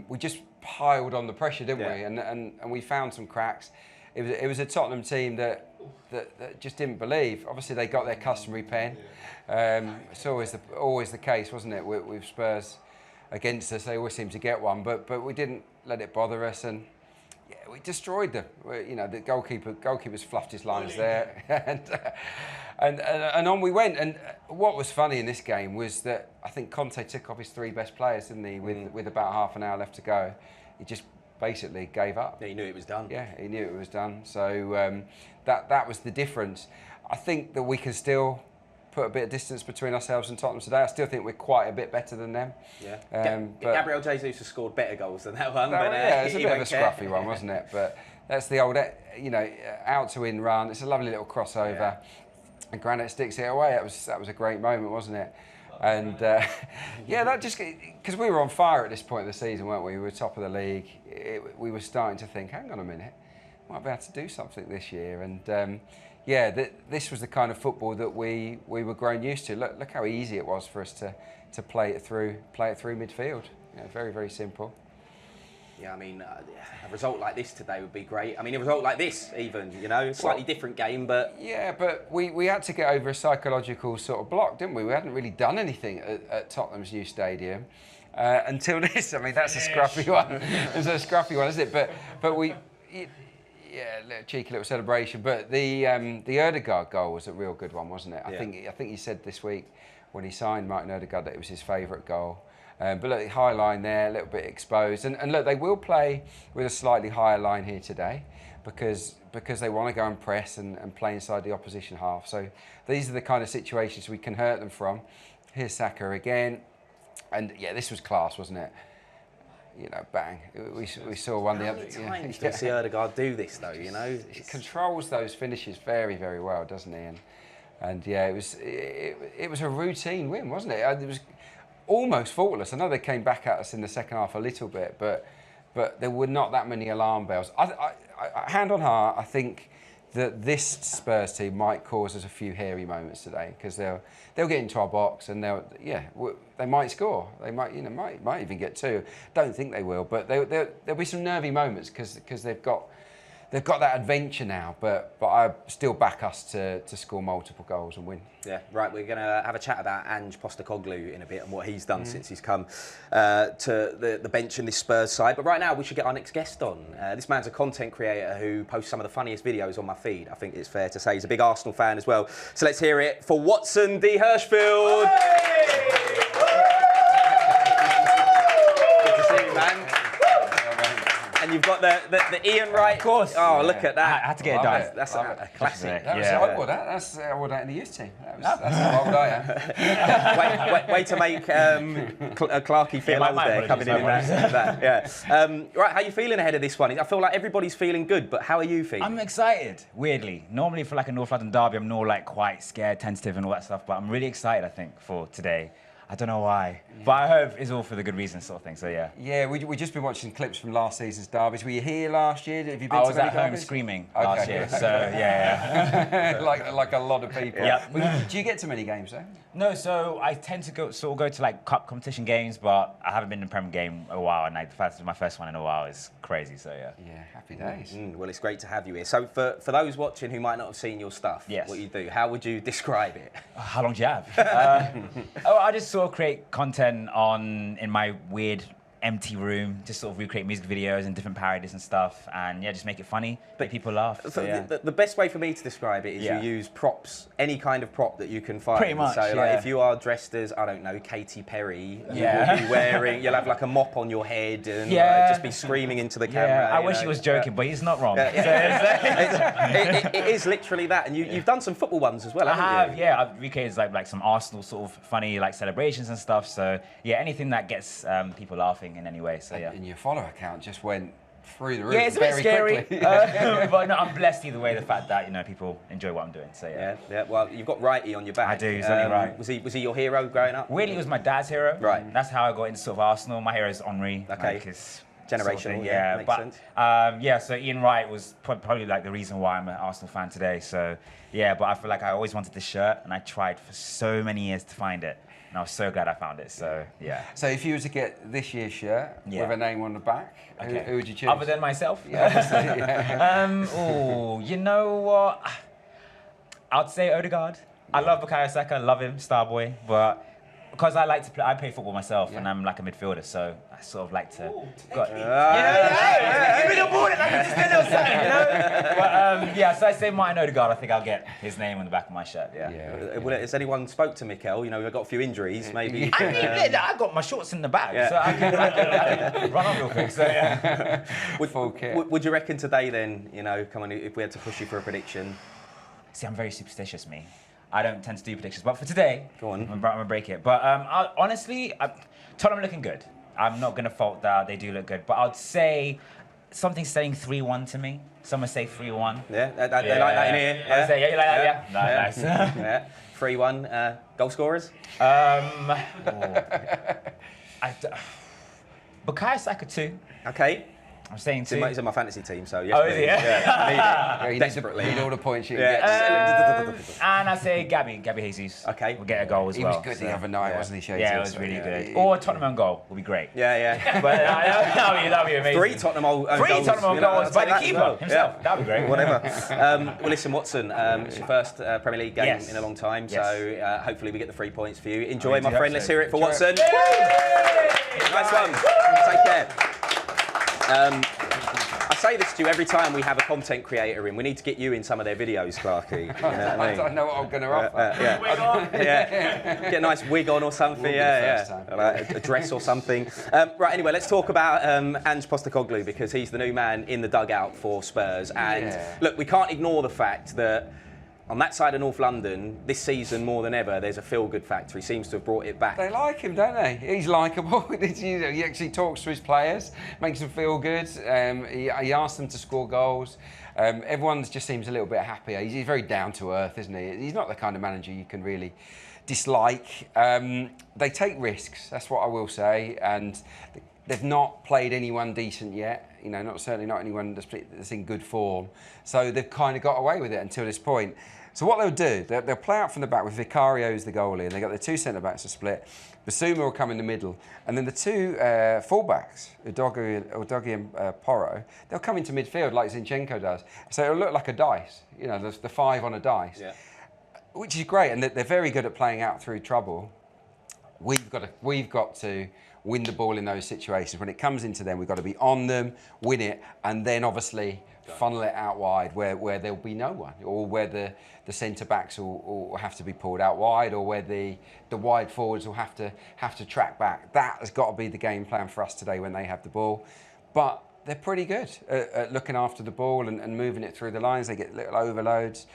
Speaker 3: We just piled on the pressure, didn't we? And we found some cracks. It was a Tottenham team that just didn't believe. Obviously, they got their customary pen. It's always the case, wasn't it, with Spurs against us? They always seem to get one, but we didn't let it bother us, and yeah, we destroyed them. The goalkeeper's fluffed his lines there, and on we went. And what was funny in this game was that I think Conte took off his three best players, didn't he? With about half an hour left to go, he just basically gave up.
Speaker 2: Yeah, he knew it was done.
Speaker 3: Yeah, he knew it was done. So that was the difference. I think that we can still put a bit of distance between ourselves and Tottenham today. I still think we're quite a bit better than them.
Speaker 2: Yeah. Gabriel Jesus has scored better goals than that one.
Speaker 3: It's a bit of a scruffy one, wasn't it? But that's the old, out to in run. It's a lovely little crossover, and Granit sticks it away. That was a great moment, wasn't it? And yeah, that just because we were on fire at this point of the season, weren't we? We were top of the league. We were starting to think, hang on a minute, might be able to do something this year. And yeah, this was the kind of football that we were grown used to. Look how easy it was for us to play it through midfield. You know, very, very simple.
Speaker 2: Yeah, I mean, a result like this today would be great. I mean, a result like this, even, you know, slightly different game, but...
Speaker 3: Yeah, but we had to get over a psychological sort of block, didn't we? We hadn't really done anything at Tottenham's new stadium until this. I mean, that's a scruffy one. It's a scruffy one, isn't it? But we... Yeah, cheeky little celebration. But the Ødegaard goal was a real good one, wasn't it? I think he said this week when he signed Martin Ødegaard that it was his favourite goal. But look, high line there, a little bit exposed. And look, they will play with a slightly higher line here today because they want to go and press and play inside the opposition half. So these are the kind of situations we can hurt them from. Here's Saka again. And yeah, this was class, wasn't it? You know, bang. We saw one the other.
Speaker 2: How many times do you see Ødegaard do this, though, you know?
Speaker 3: He controls those finishes very, very well, doesn't he? And yeah, it was a routine win, wasn't it? It was almost faultless. I know they came back at us in the second half a little bit, but there were not that many alarm bells. I hand on heart, I think that this Spurs team might cause us a few hairy moments today because they'll get into our box and they might score. They might even get two. Don't think they will, but there'll be some nervy moments because they've got that adventure now, but I still back us to score multiple goals and win.
Speaker 2: Yeah, right. We're going to have a chat about Ange Postecoglou in a bit and what he's done since he's come to the bench in this Spurs side. But right now, we should get our next guest on. This man's a content creator who posts some of the funniest videos on my feed. I think it's fair to say he's a big Arsenal fan as well. So let's hear it for Watson D. Hirschfield. Hey! Good to see you, man. And you've got the Ian Wright.
Speaker 11: Of course.
Speaker 2: Oh, look at that.
Speaker 11: I had to get it done.
Speaker 2: That's a classic.
Speaker 3: I wore that. I wore that in the youth team. That's how old I am.
Speaker 2: way to make Clarke feel old there, coming in that. Yeah. Right, how are you feeling ahead of this one? I feel like everybody's feeling good, but how are you feeling?
Speaker 11: I'm excited, weirdly. Normally for like a North London derby, I'm more like quite scared, tentative and all that stuff, but I'm really excited, I think, for today. I don't know why, but I hope it's all for the good reasons, sort of thing. So yeah.
Speaker 3: Yeah, we just been watching clips from last season's derbies. Were you here last year? Have you been?
Speaker 11: I was at home screaming last year. So yeah.
Speaker 3: like a lot of people.
Speaker 11: Yeah.
Speaker 3: Do you get to many games though?
Speaker 11: No, so I tend to go to like cup competition games, but I haven't been in a Premier game in a while, and my first one in a while is crazy. So yeah.
Speaker 3: Yeah, happy days.
Speaker 2: Well, it's great to have you here. So for those watching who might not have seen your stuff, what you do, how would you describe it?
Speaker 11: How long do you have? I just sort of create content in my weird empty room, just sort of recreate music videos and different parodies and stuff, and yeah, just make it funny, make people laugh. So, yeah.
Speaker 2: The best way for me to describe it is you use props, any kind of prop that you can find.
Speaker 11: Pretty much.
Speaker 2: So like if you are dressed as, I don't know, Katy Perry, you'll be you'll have like a mop on your head and just be screaming into the camera.
Speaker 11: I wish he was joking, but he's not wrong.
Speaker 2: It is literally that, and you've done some football ones as well, haven't you?
Speaker 11: Yeah, I've recreated like some Arsenal sort of funny like celebrations and stuff. So yeah, anything that gets people laughing in any way. So yeah.
Speaker 3: And your follower account just went through the roof.
Speaker 11: Yeah, it's a bit scary,
Speaker 3: quickly.
Speaker 11: but no, I'm blessed either way. The fact that people enjoy what I'm doing. So
Speaker 2: yeah. Well, you've got Wrighty on your back.
Speaker 11: I do. He's only right.
Speaker 2: Was he your hero growing up?
Speaker 11: Weirdly, he was my dad's hero.
Speaker 2: Right.
Speaker 11: That's how I got into sort of Arsenal. My hero is Henry.
Speaker 2: Okay.
Speaker 11: Like his
Speaker 2: generational.
Speaker 11: Sort of
Speaker 2: Yeah, makes sense.
Speaker 11: So Ian Wright was probably like the reason why I'm an Arsenal fan today. So yeah, but I feel like I always wanted this shirt, and I tried for so many years to find it. And I was so glad I found it, so yeah.
Speaker 3: So if you were to get this year's shirt with a name on the back, who would you choose?
Speaker 11: Other than myself?
Speaker 3: Yeah, obviously,
Speaker 11: you know what? I'd say Ødegaard. I love Bukayo Saka, love him, star boy, but because I like to play, I play football myself, and I'm like a midfielder, so I sort of like to. Give me the ball, and I can just do a little something, But so I say Martin Ødegaard. I think I'll get his name on the back of my shirt. Yeah.
Speaker 2: Well, has anyone spoke to Mikel? We've got a few injuries, maybe.
Speaker 11: I mean, I got my shorts in the bag, so I can run on real quick. So yeah.
Speaker 2: Would you reckon today then? Come on, if we had to push you for a prediction.
Speaker 11: See, I'm very superstitious, me. I don't tend to do predictions, but for today,
Speaker 2: go on.
Speaker 11: I'm gonna break it. But honestly, Tottenham looking good. I'm not gonna fault that they do look good, but I'd say something saying 3-1 to me. Someone say 3-1.
Speaker 2: Yeah, they like that in here.
Speaker 11: You like that? Yeah. Nice.
Speaker 2: 3-1. Goal scorers?
Speaker 11: Bukayo Saka 2.
Speaker 2: Okay.
Speaker 11: I'm saying 2.
Speaker 2: He's in my fantasy team, so yes.
Speaker 11: Oh, is he?
Speaker 2: Yeah, need it. Desperately.
Speaker 3: Need all the points you
Speaker 2: can
Speaker 11: get. And I say Gabby Jesus.
Speaker 2: Okay.
Speaker 11: Will get a goal as well.
Speaker 3: He was good the other night, wasn't he, Shades?
Speaker 11: Yeah, it was really good. Or a Tottenham goal would be great.
Speaker 2: Yeah.
Speaker 11: But that'd be amazing.
Speaker 2: 3 Tottenham goals.
Speaker 11: 3 Tottenham goals by the keeper himself.
Speaker 2: Yeah.
Speaker 11: That'd be great.
Speaker 2: Whatever. Well, listen, Watson, it's your first Premier League game in a long time, so hopefully we get the 3 points for you. Enjoy, my friend. Let's hear it for Watson. Nice one. Take care. I say this to you every time we have a content creator in. We need to get you in some of their videos, Clarke. You know what I mean?
Speaker 3: I don't know what I'm going to offer.
Speaker 2: Get a nice wig on or something. Like a dress or something. Right, anyway, let's talk about Ange Postecoglou, because he's the new man in the dugout for Spurs. And look, we can't ignore the fact that on that side of North London, this season more than ever, there's a feel-good factor. He seems to have brought it back.
Speaker 3: They like him, don't they? He's likeable. He actually talks to his players, makes them feel good. He asks them to score goals. Everyone just seems a little bit happier. He's very down to earth, isn't he? He's not the kind of manager you can really dislike. They take risks, that's what I will say. And they've not played anyone decent yet. You know, certainly not anyone that's in good form. So they've kind of got away with it until this point. So what they'll do, they'll play out from the back with Vicario as the goalie, and they've got their 2 centre-backs to split. Basuma will come in the middle, and then the 2 full-backs, Udogie and Porro, they'll come into midfield like Zinchenko does. So it'll look like a dice, you know, the 5 on a dice, which is great, and they're very good at playing out through trouble. We've got to win the ball in those situations. When it comes into them, we've got to be on them, win it, and then obviously funnel it out wide where there'll be no one, or where the centre-backs will have to be pulled out wide, or where the wide forwards will have to track back. That has got to be the game plan for us today when they have the ball. But they're pretty good at looking after the ball and moving it through the lines. They get little overloads,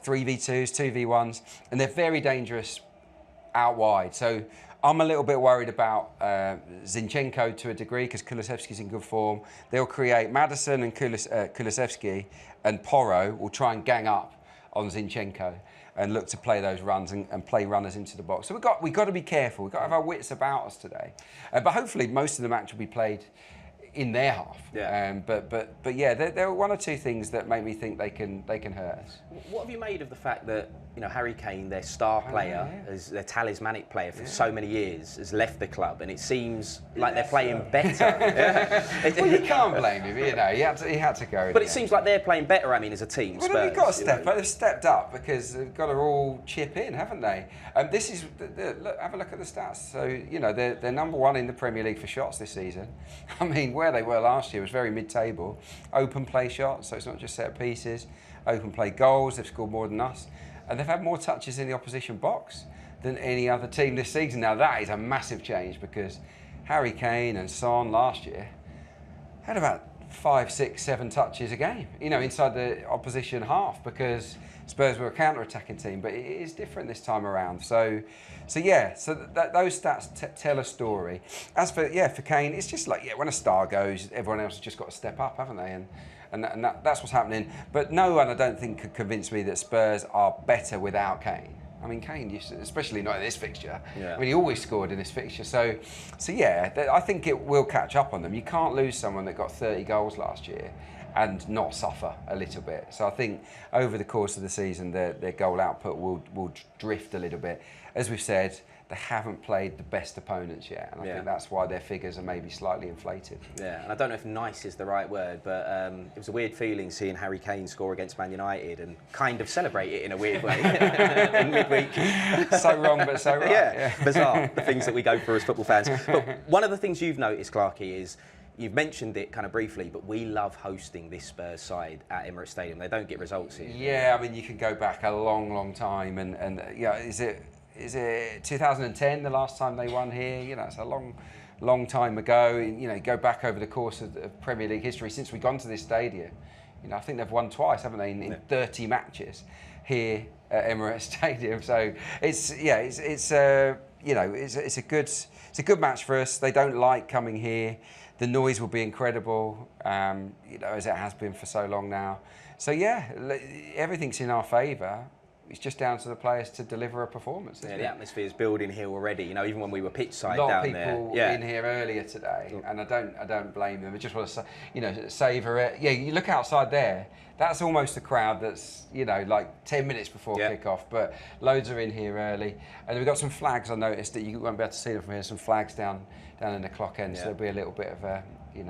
Speaker 3: 3v2s, 2v1s, and they're very dangerous out wide. So I'm a little bit worried about Zinchenko to a degree, because Kulusevski's in good form. They'll create Maddison and Kulusevski, and Porro will try and gang up on Zinchenko and look to play those runs and play runners into the box. So we've got to be careful. We've got to have our wits about us today. But hopefully most of the match will be played in their half. But yeah, there are 1 or 2 things that make me think they can hurt us.
Speaker 2: What have you made of the fact that, you know, Harry Kane, their star player, as their talismanic player for so many years, has left the club, and it seems like they're playing better?
Speaker 3: Well, you can't blame him. You know, he had to go.
Speaker 2: But it seems like they're playing better. I mean, as a team.
Speaker 3: Well,
Speaker 2: Spurs,
Speaker 3: they've got to step up. They've stepped up because they've got to all chip in, haven't they? This is look, have a look at the stats. So you know, they're number 1 in the Premier League for shots this season. I mean, where they were last year was very mid-table. Open play shots, so it's not just set pieces. Open play goals. They've scored more than us. And they've had more touches in the opposition box than any other team this season. Now, that is a massive change, because Harry Kane and Son last year had about 5, 6, 7 touches a game, you know, inside the opposition half, because Spurs were a counter-attacking team. But it is different this time around. So those stats tell a story. As for Kane, it's just like, when a star goes, everyone else has just got to step up, haven't they? And that's what's happening. But no one, I don't think, could convince me that Spurs are better without Kane. I mean, Kane, especially not in this fixture. I mean, he always scored in this fixture. So yeah, I think it will catch up on them. You can't lose someone that got 30 goals last year and not suffer a little bit. So I think over the course of the season, their goal output will drift a little bit. As we've said, they haven't played the best opponents yet, and I think that's why their figures are maybe slightly inflated. Yeah, and I don't know if nice is the right word, but it was a weird feeling seeing Harry Kane score against Man United and kind of celebrate it in a weird way in midweek. So wrong, but so right.
Speaker 2: Yeah, bizarre, the things that we go through as football fans. But one of the things you've noticed, Clarke, is you've mentioned it kind of briefly, but we love hosting this Spurs side at Emirates Stadium. They don't get results here.
Speaker 3: Yeah, I mean, you can go back a long time, and yeah, is it 2010 the last time they won here? You know, it's a long time ago. You know, go back over the course of Premier League history since we've gone to this stadium. You know, I think they've won twice, haven't they, in 30 matches here at Emirates Stadium. So it's a good match for us. They don't like coming here. The noise will be incredible, you know, as it has been for so long now. So yeah, everything's in our favour. it's just down to the players to deliver a performance.
Speaker 2: Yeah, the atmosphere is building here already. You know, even when we were pitch side
Speaker 3: down
Speaker 2: down
Speaker 3: there. A lot of people in here earlier today, and I don't blame them. I just want to, savour it. Yeah, you look outside there. That's almost a crowd that's, like 10 minutes before kick-off, but loads are in here early. And we've got some flags, I noticed, that you won't be able to see them from here, some flags down in the clock end, so there'll be a little bit of a, I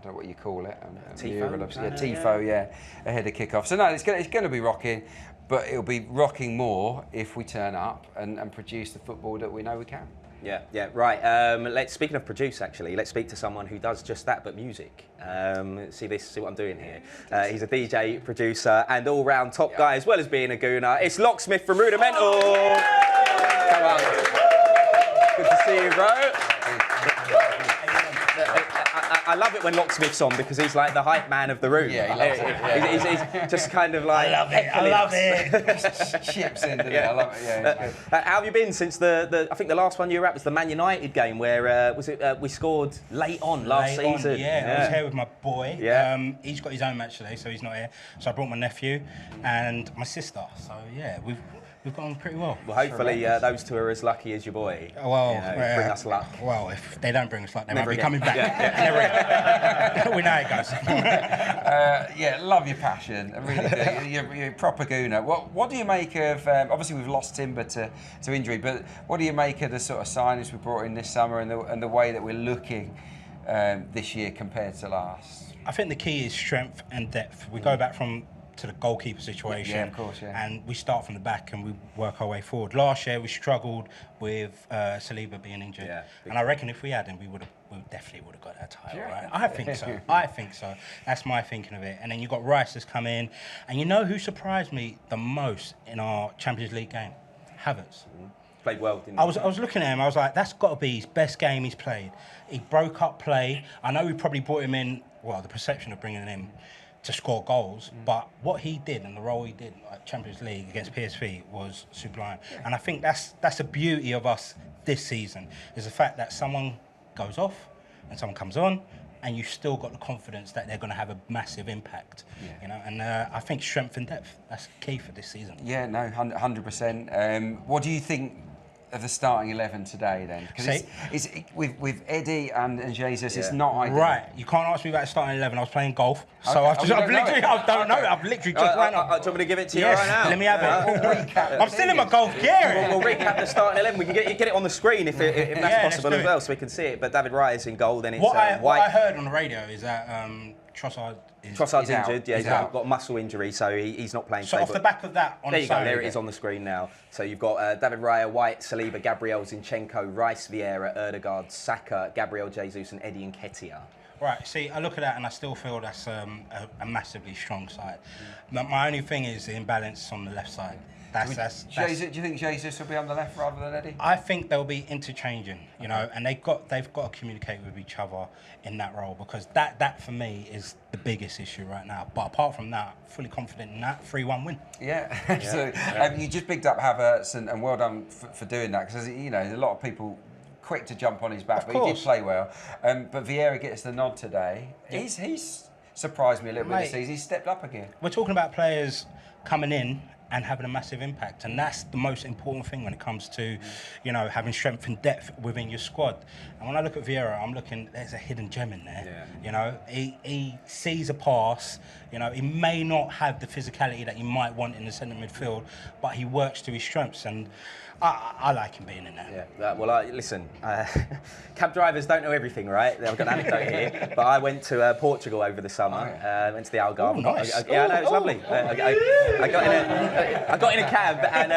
Speaker 3: don't know what you call it. Tifo, ahead of kick-off. So no, it's going to be rocking, but it'll be rocking more if we turn up and produce the football that we know we can.
Speaker 2: Yeah, right. Speaking of produce, actually, let's speak to someone who does just that, but music. See what I'm doing here. He's a DJ, producer, and all-round top guy, as well as being a gooner. It's Locksmith from Rudimental. Come on. Good to see you, bro. I love it when Locksmith's on because he's like the hype man of the room.
Speaker 3: Yeah, he loves it. Yeah.
Speaker 2: He's just kind of like...
Speaker 3: I love it. Chips in, doesn't it? I love it, yeah.
Speaker 2: How have you been since I think the last one you were at was the Man United game where, we scored late on last season?
Speaker 12: I was here with my boy.
Speaker 2: Yeah.
Speaker 12: He's got his own match today, so he's not here. So I brought my nephew and my sister. So, yeah, we've got on pretty well.
Speaker 2: Well, hopefully those two are as lucky as your boy.
Speaker 12: Well,
Speaker 2: bring us luck.
Speaker 12: Well, if they don't bring us luck, they
Speaker 2: Never
Speaker 12: won't be
Speaker 2: again.
Speaker 12: coming back. Never again. We know how it goes.
Speaker 3: Love your passion. I really do. You're a proper gooner. What do you make of? Obviously, we've lost Timber to injury, but what do you make of the sort of signings we brought in this summer and the way that we're looking this year compared to last?
Speaker 12: I think the key is strength and depth. We go back to the goalkeeper situation.
Speaker 3: Yeah, of course, yeah.
Speaker 12: And we start from the back and we work our way forward. Last year we struggled with Saliba being injured.
Speaker 2: Yeah,
Speaker 12: and I reckon if we had him, we definitely would have got that title,
Speaker 3: Yeah.
Speaker 12: right? I think so. That's my thinking of it. And then you got Rice that's come in. And you know who surprised me the most in our Champions League game? Havertz.
Speaker 2: Played well, didn't he?
Speaker 12: I was looking at him, I was like, that's got to be his best game he's played. He broke up play. I know we probably brought him in, the perception of bringing him to score goals, but what he did and the role he did at Champions League against PSV was sublime. Yeah. And I think that's the beauty of us this season, is the fact that someone goes off and someone comes on and you've still got the confidence that they're going to have a massive impact. And I think strength and depth, that's key for this season.
Speaker 3: Yeah, no, 100%. What do you think of the starting 11 today then? Because it's with Eddie and Jesus, it's not ideal.
Speaker 12: Right, you can't ask me about starting 11. I was playing golf, so I've literally just ran up.
Speaker 2: Do you want me to give it to you right now?
Speaker 12: Let me have it. We'll recap. I'm still in my golf gear.
Speaker 2: We'll recap the starting 11. We can get it on the screen if that's possible as well, so we can see it. But David Wright is in goal. Then it's
Speaker 12: what
Speaker 2: White.
Speaker 12: I heard on the radio is that
Speaker 2: Trossard's injured. Yeah, he's got a muscle injury, so he's not playing.
Speaker 12: So off the back of that,
Speaker 2: there you go. There it is on the screen now. So you've got David Raya, White, Saliba, Gabriel, Zinchenko, Rice, Vieira, Ødegaard, Saka, Gabriel Jesus, and Eddie Nketiah.
Speaker 12: Right. See, I look at that and I still feel that's a massively strong side. My only thing is the imbalance on the left side.
Speaker 3: Do you think Jesus will be on the left rather than Eddie?
Speaker 12: I think they'll be interchanging, and they've got to communicate with each other in that role, because that for me is the biggest issue right now. But apart from that, fully confident in that 3-1 win.
Speaker 3: Yeah, absolutely. You just picked up Havertz, and well done for doing that, because a lot of people quick to jump on his back, but he did play well. But Vieira gets the nod today. Yeah. He's surprised me a little bit this season. He's stepped up again.
Speaker 12: We're talking about players coming in and having a massive impact, and that's the most important thing when it comes to, having strength and depth within your squad. And when I look at Vieira, I'm looking, there's a hidden gem in there. Yeah. He sees a pass. He may not have the physicality that you might want in the centre midfield, but he works to his strengths, and I like him being in there.
Speaker 2: Yeah. Well, listen, cab drivers don't know everything, right? I've got an anecdote here, but I went to Portugal over the summer. Went to the Algarve.
Speaker 12: Oh, nice.
Speaker 2: I know, it's lovely. I got in a cab, and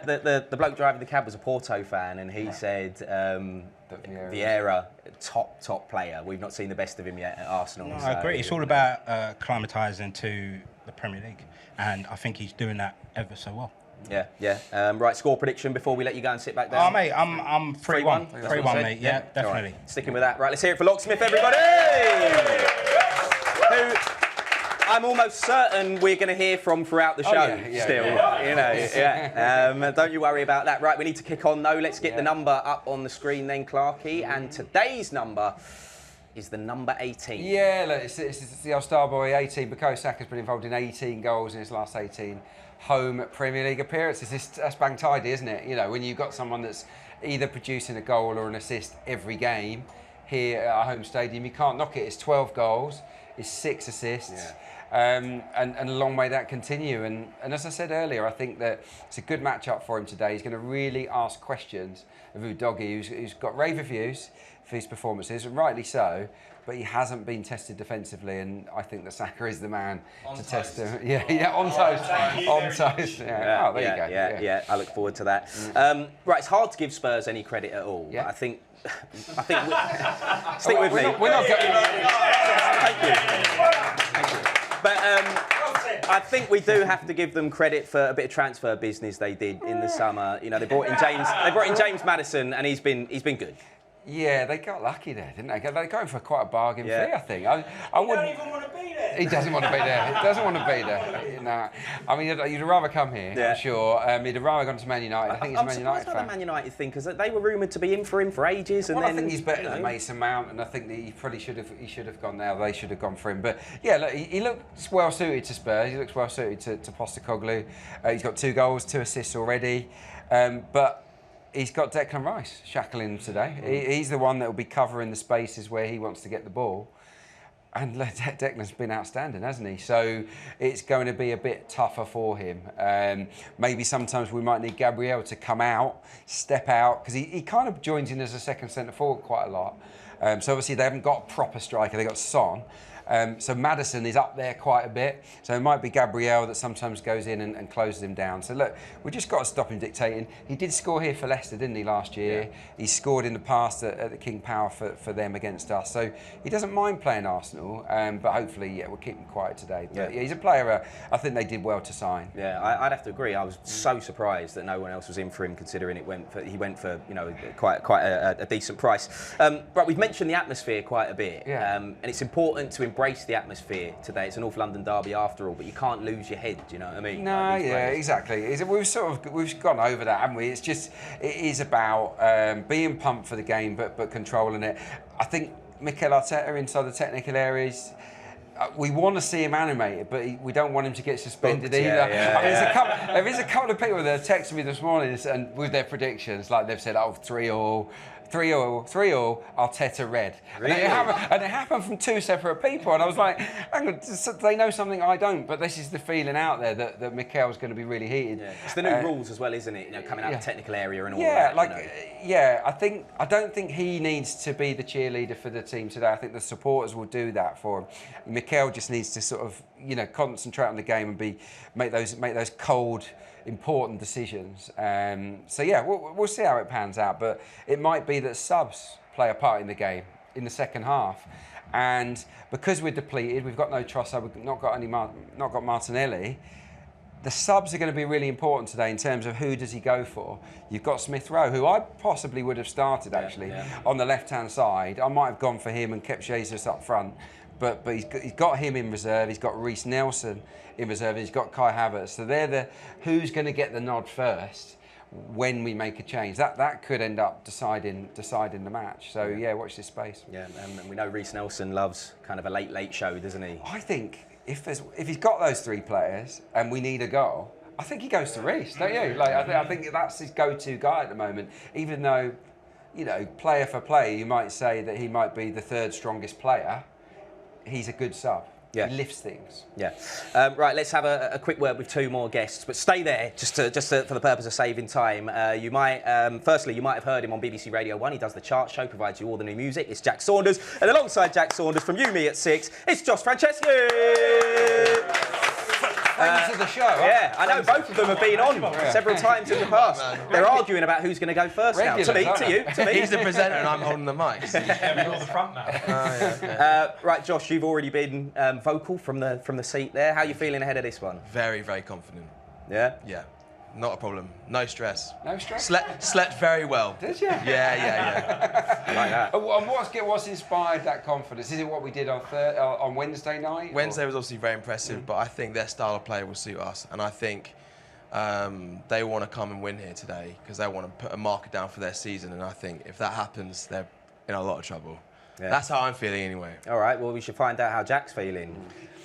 Speaker 2: the bloke driving the cab was a Porto fan, and he said Vieira, top player. We've not seen the best of him yet at Arsenal.
Speaker 12: No, I agree. It's all about acclimatising to the Premier League, and I think he's doing that ever so well.
Speaker 2: Yeah. Right, score prediction before we let you go and sit back down.
Speaker 12: Oh, mate, I'm 3-1. 3-1, mate. Yeah, definitely.
Speaker 2: Right. Sticking with that. Right, let's hear it for Locksmith, everybody! Who I'm almost certain we're going to hear from throughout the show still. Don't you worry about that. Right, we need to kick on, though. Let's get the number up on the screen then, Clarke. And today's number is the number 18.
Speaker 3: Yeah, look, it's the old star boy, 18. Bukayo Saka's been involved in 18 goals in his last 18 home Premier League appearances. That's bang tidy, isn't it? You know, when you've got someone that's either producing a goal or an assist every game here at our home stadium, you can't knock it. It's 12 goals, it's 6 assists. And a long way that continue. And as I said earlier, I think that it's a good matchup for him today. He's going to really ask questions of Udogie, who's got rave reviews for his performances, and rightly so, but he hasn't been tested defensively, and I think that Saka is the man to test him. On toast. Yeah. Oh, there you go.
Speaker 2: Yeah, I look forward to that. Right, it's hard to give Spurs any credit at all. Yeah. But I think stick with me.
Speaker 3: We're not going.
Speaker 2: Thank you. But I think we do have to give them credit for a bit of transfer business they did in the summer. You know, they brought in James Maddison, and he's been good.
Speaker 3: Yeah, they got lucky there, didn't they? They're going for quite a bargain fee, I think. I wouldn't.
Speaker 10: Don't even want to be there.
Speaker 3: He doesn't want to be there. He doesn't want to be there. No. I mean, you'd rather come here, I'm sure. He'd have rather gone to Man United. I think he's a Man United fan.
Speaker 2: I'm surprised by the Man United thing, because they were rumoured to be in for him for ages. And
Speaker 3: I think he's better than Mason Mount, and I think that he probably should have gone there. They should have gone for him. But yeah, look, he looks well suited to Spurs. He looks well suited to Postecoglou. He's got 2 goals, 2 assists already. But he's got Declan Rice shackling him today. He's the one that will be covering the spaces where he wants to get the ball. And Declan's been outstanding, hasn't he? So it's going to be a bit tougher for him. Maybe sometimes we might need Gabriel to come out, step out, because he kind of joins in as a second centre forward quite a lot. So obviously they haven't got a proper striker, they've got Son. So Maddison is up there quite a bit. So it might be Gabriel that sometimes goes in and closes him down. So look, we've just got to stop him dictating. He did score here for Leicester, didn't he, last year? Yeah. He scored in the past at the King Power for them against us. So he doesn't mind playing Arsenal, but hopefully, we'll keep him quiet today. But he's a player I think they did well to sign.
Speaker 2: Yeah, I'd have to agree. I was so surprised that no one else was in for him, considering he went for quite a decent price. But we've mentioned the atmosphere quite a bit, and it's important to embrace the atmosphere today. It's a North London derby after all, but you can't lose your head. Do you know what I mean?
Speaker 3: No, exactly. We've gone over that, haven't we? It is about being pumped for the game, but controlling it. I think Mikel Arteta inside the technical areas. We want to see him animated, but we don't want him to get suspended either. I mean, there is a couple of people that have texted me this morning and with their predictions, like they've said, 3-3-3, Arteta red. Really? And it happened from 2 separate people, and I was like, hang on, they know something I don't, but this is the feeling out there that Mikel's going to be really heated.
Speaker 2: Yeah. It's the new rules as well, isn't it? Coming out of the technical area and all that.
Speaker 3: I don't think he needs to be the cheerleader for the team today. I think the supporters will do that for him. Mikel just needs to sort of, concentrate on the game and make those cold, important decisions. We'll see how it pans out, but it might be that subs play a part in the game in the second half, and because we're depleted, we've got no Trossard, we've not got Martinelli. The subs are going to be really important today in terms of who does he go for. You've got Smith Rowe, who I possibly would have started on the left-hand side. I might have gone for him and kept Jesus up front, but he's got him in reserve. He's got Reece Nelson in reserve, and he's got Kai Havertz. So they're who's going to get the nod first when we make a change. That could end up deciding the match. So watch this space.
Speaker 2: Yeah, and we know Reece Nelson loves kind of a late show, doesn't he?
Speaker 3: I think if he's got those 3 players and we need a goal, I think he goes to Reece, don't you? I think that's his go-to guy at the moment. Even though, player for player, you might say that he might be the 3rd strongest player. He's a good sub. Yeah. He lifts things.
Speaker 2: Yeah. Right, let's have a quick word with 2 more guests, but stay there just for the purpose of saving time. You might have heard him on BBC Radio 1. He does the chart show, provides you all the new music. It's Jack Saunders, and alongside Jack Saunders from You Me at 6, it's Josh Franceschi.
Speaker 3: Friends of the show.
Speaker 2: Yeah, I know both of them have been on several times in the past. They're arguing about who's going to go first now. To me.
Speaker 13: He's the presenter and I'm holding the mic. So you're the front man.
Speaker 2: Right, Josh, you've already been vocal from the seat there. How are you feeling ahead of this one?
Speaker 13: Very, very confident.
Speaker 2: Yeah?
Speaker 13: Yeah. Not a problem. No stress.
Speaker 3: No stress?
Speaker 13: Slept very well.
Speaker 3: Did you?
Speaker 13: Yeah.
Speaker 2: Like that.
Speaker 3: And what's inspired that confidence? Is it what we did on Wednesday night?
Speaker 13: Wednesday was obviously very impressive, but I think their style of play will suit us. And I think they want to come and win here today because they want to put a marker down for their season. And I think if that happens, they're in a lot of trouble. That's how I'm feeling anyway.
Speaker 14: All right, well, we should find out how Jack's feeling.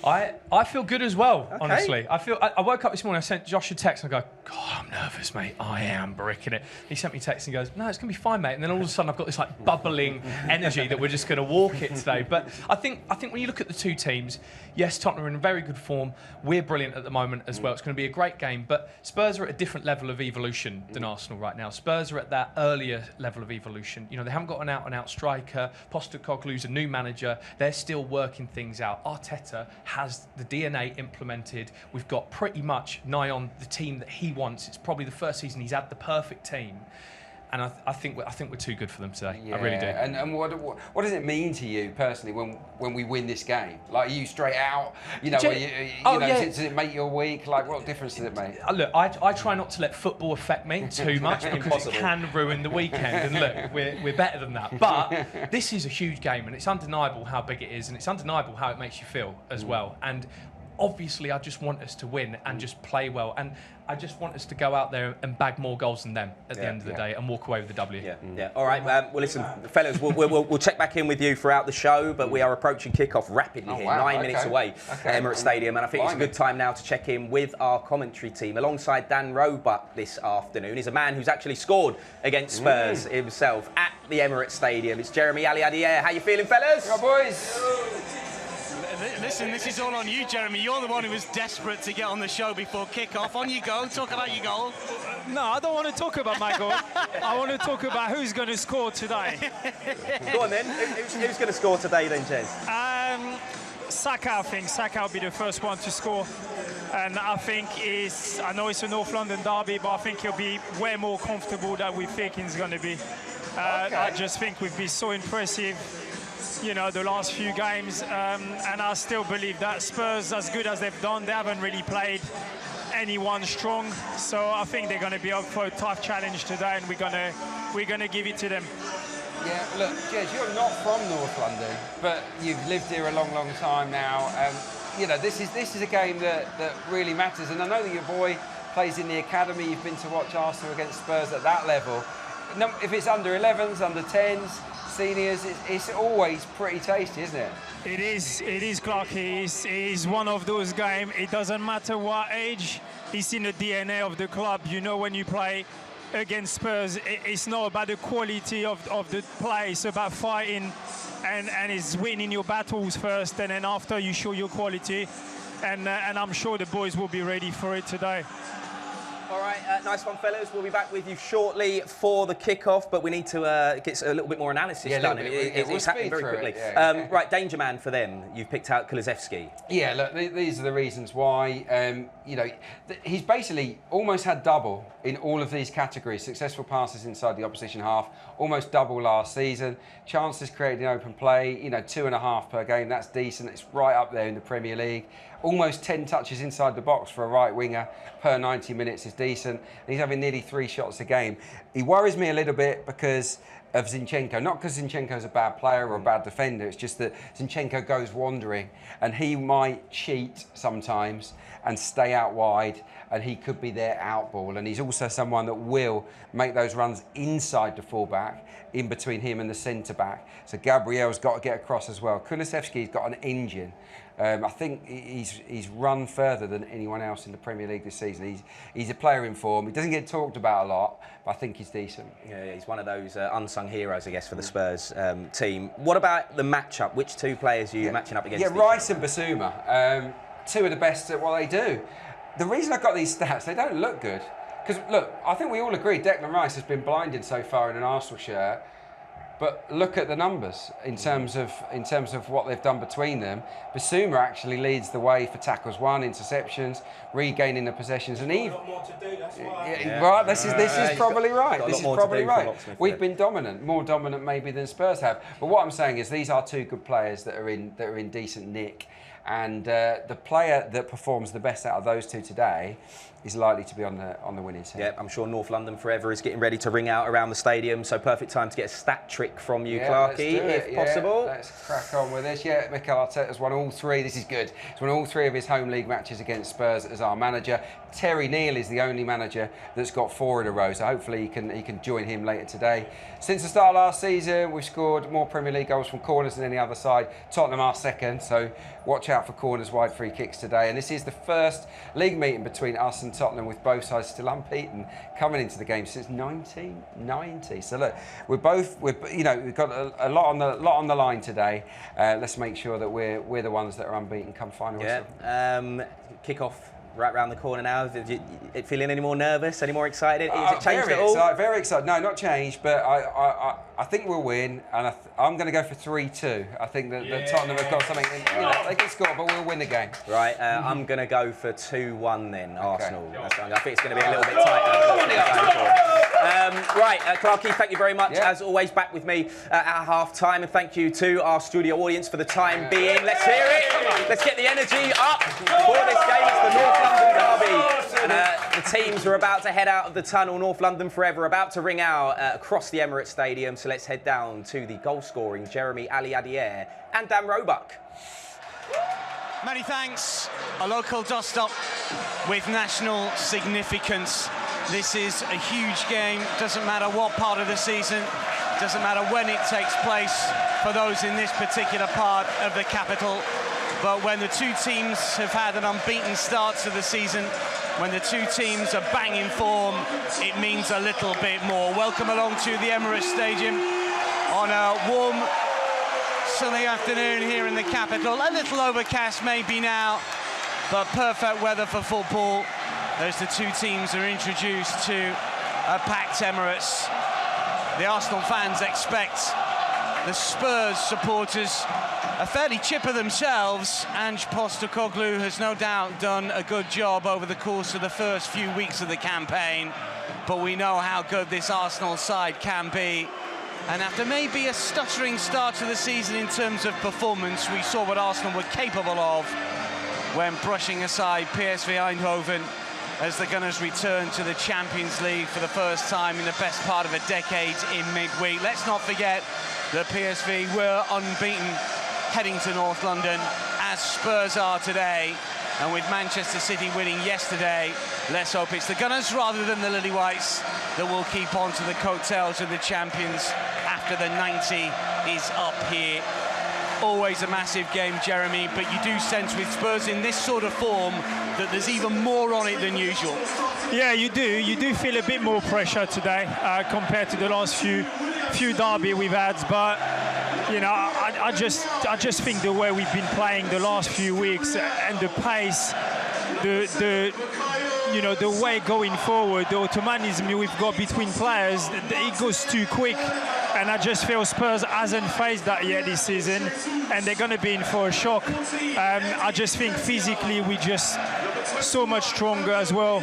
Speaker 15: I feel good as well,
Speaker 14: Okay.
Speaker 15: honestly. I woke up this morning, I sent Josh a text and I go, God, I'm nervous, mate. I am bricking it. He sent me a text and he goes, no, it's going to be fine, mate. And then all of a sudden I've got this like bubbling energy that we're just going to walk it today. But I think when you look at the two teams, yes, Tottenham are in very good form. We're brilliant at the moment as well. It's going to be a great game. But Spurs are at a different level of evolution than Arsenal right now. Spurs are at that earlier level of evolution. You know, they haven't got an out-and-out striker. Postecoglou's a new manager. They're still working things out. Arteta has the DNA implemented. We've got pretty much nigh on the team that he wants. It's probably the first season he's had the perfect team. And I think we're too good for them today.
Speaker 3: Yeah.
Speaker 15: I really do.
Speaker 3: And what does it mean to you personally when we win this game? Like, are you straight out? You know, does it make your week? Like, what difference does it make?
Speaker 15: Look, I try not to let football affect me too much because it can ruin the weekend. And look, we're better than that. But this is a huge game, and it's undeniable how big it is, and it's undeniable how it makes you feel as well. And obviously, I just want us to win and just play well. And I just want us to go out there and bag more goals than them at the end of the day and walk away with the W.
Speaker 14: Yeah. All right. Well, listen, fellas, we'll check back in with you throughout the show, but we are approaching kickoff rapidly here, 9 minutes away at Emirates Stadium, and I think it's a good time now to check in with our commentary team. Alongside Dan Roebuck this afternoon is a man who's actually scored against Spurs himself at the Emirates Stadium. It's Jeremy Aliadier. How you feeling, fellas?
Speaker 3: Go boys.
Speaker 16: Listen, this is all on you, Jeremy. You're the one who was desperate to get on the show before kick-off. On you go. Talk about your goal.
Speaker 17: No, I don't want to talk about my goal. I want to talk about who's going to score today.
Speaker 14: Go on then. Who's going to score today then, Jez?
Speaker 17: Saka, I think. Saka will be the first one to score. And I think I know it's a North London derby, but I think he'll be way more comfortable than we think he's going to be. I just think we've been so impressive, you know, the last few games, and I still believe that Spurs, as good as they've done, they haven't really played anyone strong. So I think they're going to be up for a tough challenge today, and we're gonna give it to them.
Speaker 3: Yeah, look, Jez, you're not from North London, but you've lived here a long, long time now. You know, this is a game that really matters, and I know that your boy plays in the academy. You've been to watch Arsenal against Spurs at that level. If it's under 11s, under 10s, seniors, it's always pretty tasty, isn't it?
Speaker 17: It is, Clarke. It is one of those games. It doesn't matter what age. It's in the DNA of the club. You know, when you play against Spurs, it's not about the quality of the play. It's about fighting and it's winning your battles first, and then after you show your quality. And I'm sure the boys will be ready for it today.
Speaker 14: All right, nice one, fellas. We'll be back with you shortly for the kick-off, but we need to get a little bit more analysis done. It's happening very quickly. Right, danger man for them. You've picked out Kulusevski.
Speaker 3: Yeah, look, these are the reasons why. You know, he's basically almost had double in all of these categories. Successful passes inside the opposition half, almost double last season. Chances created in open play, you know, 2.5 per game. That's decent. It's right up there in the Premier League. Almost 10 touches inside the box for a right winger per 90 minutes is decent. And he's having nearly 3 shots a game. He worries me a little bit because of Zinchenko. Not because Zinchenko's a bad player or a bad defender. It's just that Zinchenko goes wandering and he might cheat sometimes and stay out wide, and he could be their out ball. And he's also someone that will make those runs inside the fullback, in between him and the centre back. So Gabriel's got to get across as well. Kulusevski's got an engine. I think he's run further than anyone else in the Premier League this season. He's a player in form. He doesn't get talked about a lot, but I think he's decent.
Speaker 14: Yeah, he's one of those unsung heroes, I guess, for the Spurs team. What about the matchup? Which two players are you matching up against?
Speaker 3: Yeah, Wright and Basuma, two of the best at what they do. The reason I got these stats, they don't look good. Because, look, I think we all agree Declan Rice has been blinded so far in an Arsenal shirt. But look at the numbers in terms of what they've done between them. Basuma actually leads the way for tackles won, interceptions, regaining the possessions, and even right. This is probably right. This is probably right. We've been dominant, more dominant maybe than Spurs have. But what I'm saying is these are two good players that are in decent nick, and the player that performs the best out of those two today is likely to be on the winning team.
Speaker 14: Yeah, I'm sure North London Forever is getting ready to ring out around the stadium, so perfect time to get a stat trick from you, Clarke, if possible.
Speaker 3: Let's crack on with this. Yeah, Mikel Arteta's won all 3. This is good. He's won all 3 of his home league matches against Spurs as our manager. Terry Neal is the only manager that's got 4 in a row, so hopefully he can join him later today. Since the start of last season, we've scored more Premier League goals from corners than any other side. Tottenham are second, so watch out for corners, wide free kicks today. And this is the first league meeting between us and Tottenham, with both sides still unbeaten coming into the game since 1990. So look, we've got a lot on the line today. Let's make sure that we're the ones that are unbeaten come final whistle.
Speaker 14: Kickoff right round the corner now. Feeling any more nervous? Any more excited? Is it changed at all?
Speaker 3: Very excited. No, not changed, but I think we'll win, and I'm going to go for 3-2. I think that Tottenham have got something. They can score, but we'll win the game.
Speaker 14: Right. I'm going to go for 2-1 then. Arsenal. I think it's going to be a little bit tighter. Right, Clarke, thank you very much. As always, back with me at half-time, and thank you to our studio audience for the time being. Let's hear it. Let's get the energy up for this game. It's the North London derby. The teams are about to head out of the tunnel. North London forever, about to ring out across the Emirates Stadium. So let's head down to the goal-scoring Jeremy Ali-Adier and Dan Roebuck.
Speaker 16: Many thanks. A local dust-up with national significance. This is a huge game. Doesn't matter what part of the season, doesn't matter when it takes place for those in this particular part of the capital. But when the two teams have had an unbeaten start to the season, when the two teams are banging form, it means a little bit more. Welcome along to the Emirates Stadium on a warm, sunny afternoon here in the capital. A little overcast maybe now, but perfect weather for football as the two teams are introduced to a packed Emirates. The Arsenal fans expect the Spurs supporters are fairly chipper themselves. Ange Postecoglou has no doubt done a good job over the course of the first few weeks of the campaign, but we know how good this Arsenal side can be. And after maybe a stuttering start to the season in terms of performance, we saw what Arsenal were capable of when brushing aside PSV Eindhoven as the Gunners return to the Champions League for the first time in the best part of a decade in midweek. Let's not forget that PSV were unbeaten heading to North London, as Spurs are today. And with Manchester City winning yesterday, let's hope it's the Gunners rather than the Lily Whites that will keep on to the coattails of the champions after the 90 is up here. Always a massive game, Jeremy, but you do sense with Spurs in this sort of form that there's even more on it than usual.
Speaker 17: Yeah, you do. You do feel a bit more pressure today compared to the last few derby we've had. But you know, I just think the way we've been playing the last few weeks and the pace, the way going forward, the automatism we've got between players, it goes too quick. And I just feel Spurs hasn't faced that yet this season, and they're going to be in for a shock. I just think physically we're just so much stronger as well.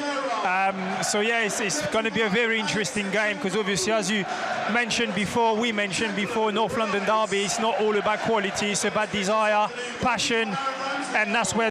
Speaker 17: So yeah, it's going to be a very interesting game, because obviously, as we mentioned before, North London derby, it's not all about quality, it's about desire, passion, and that's where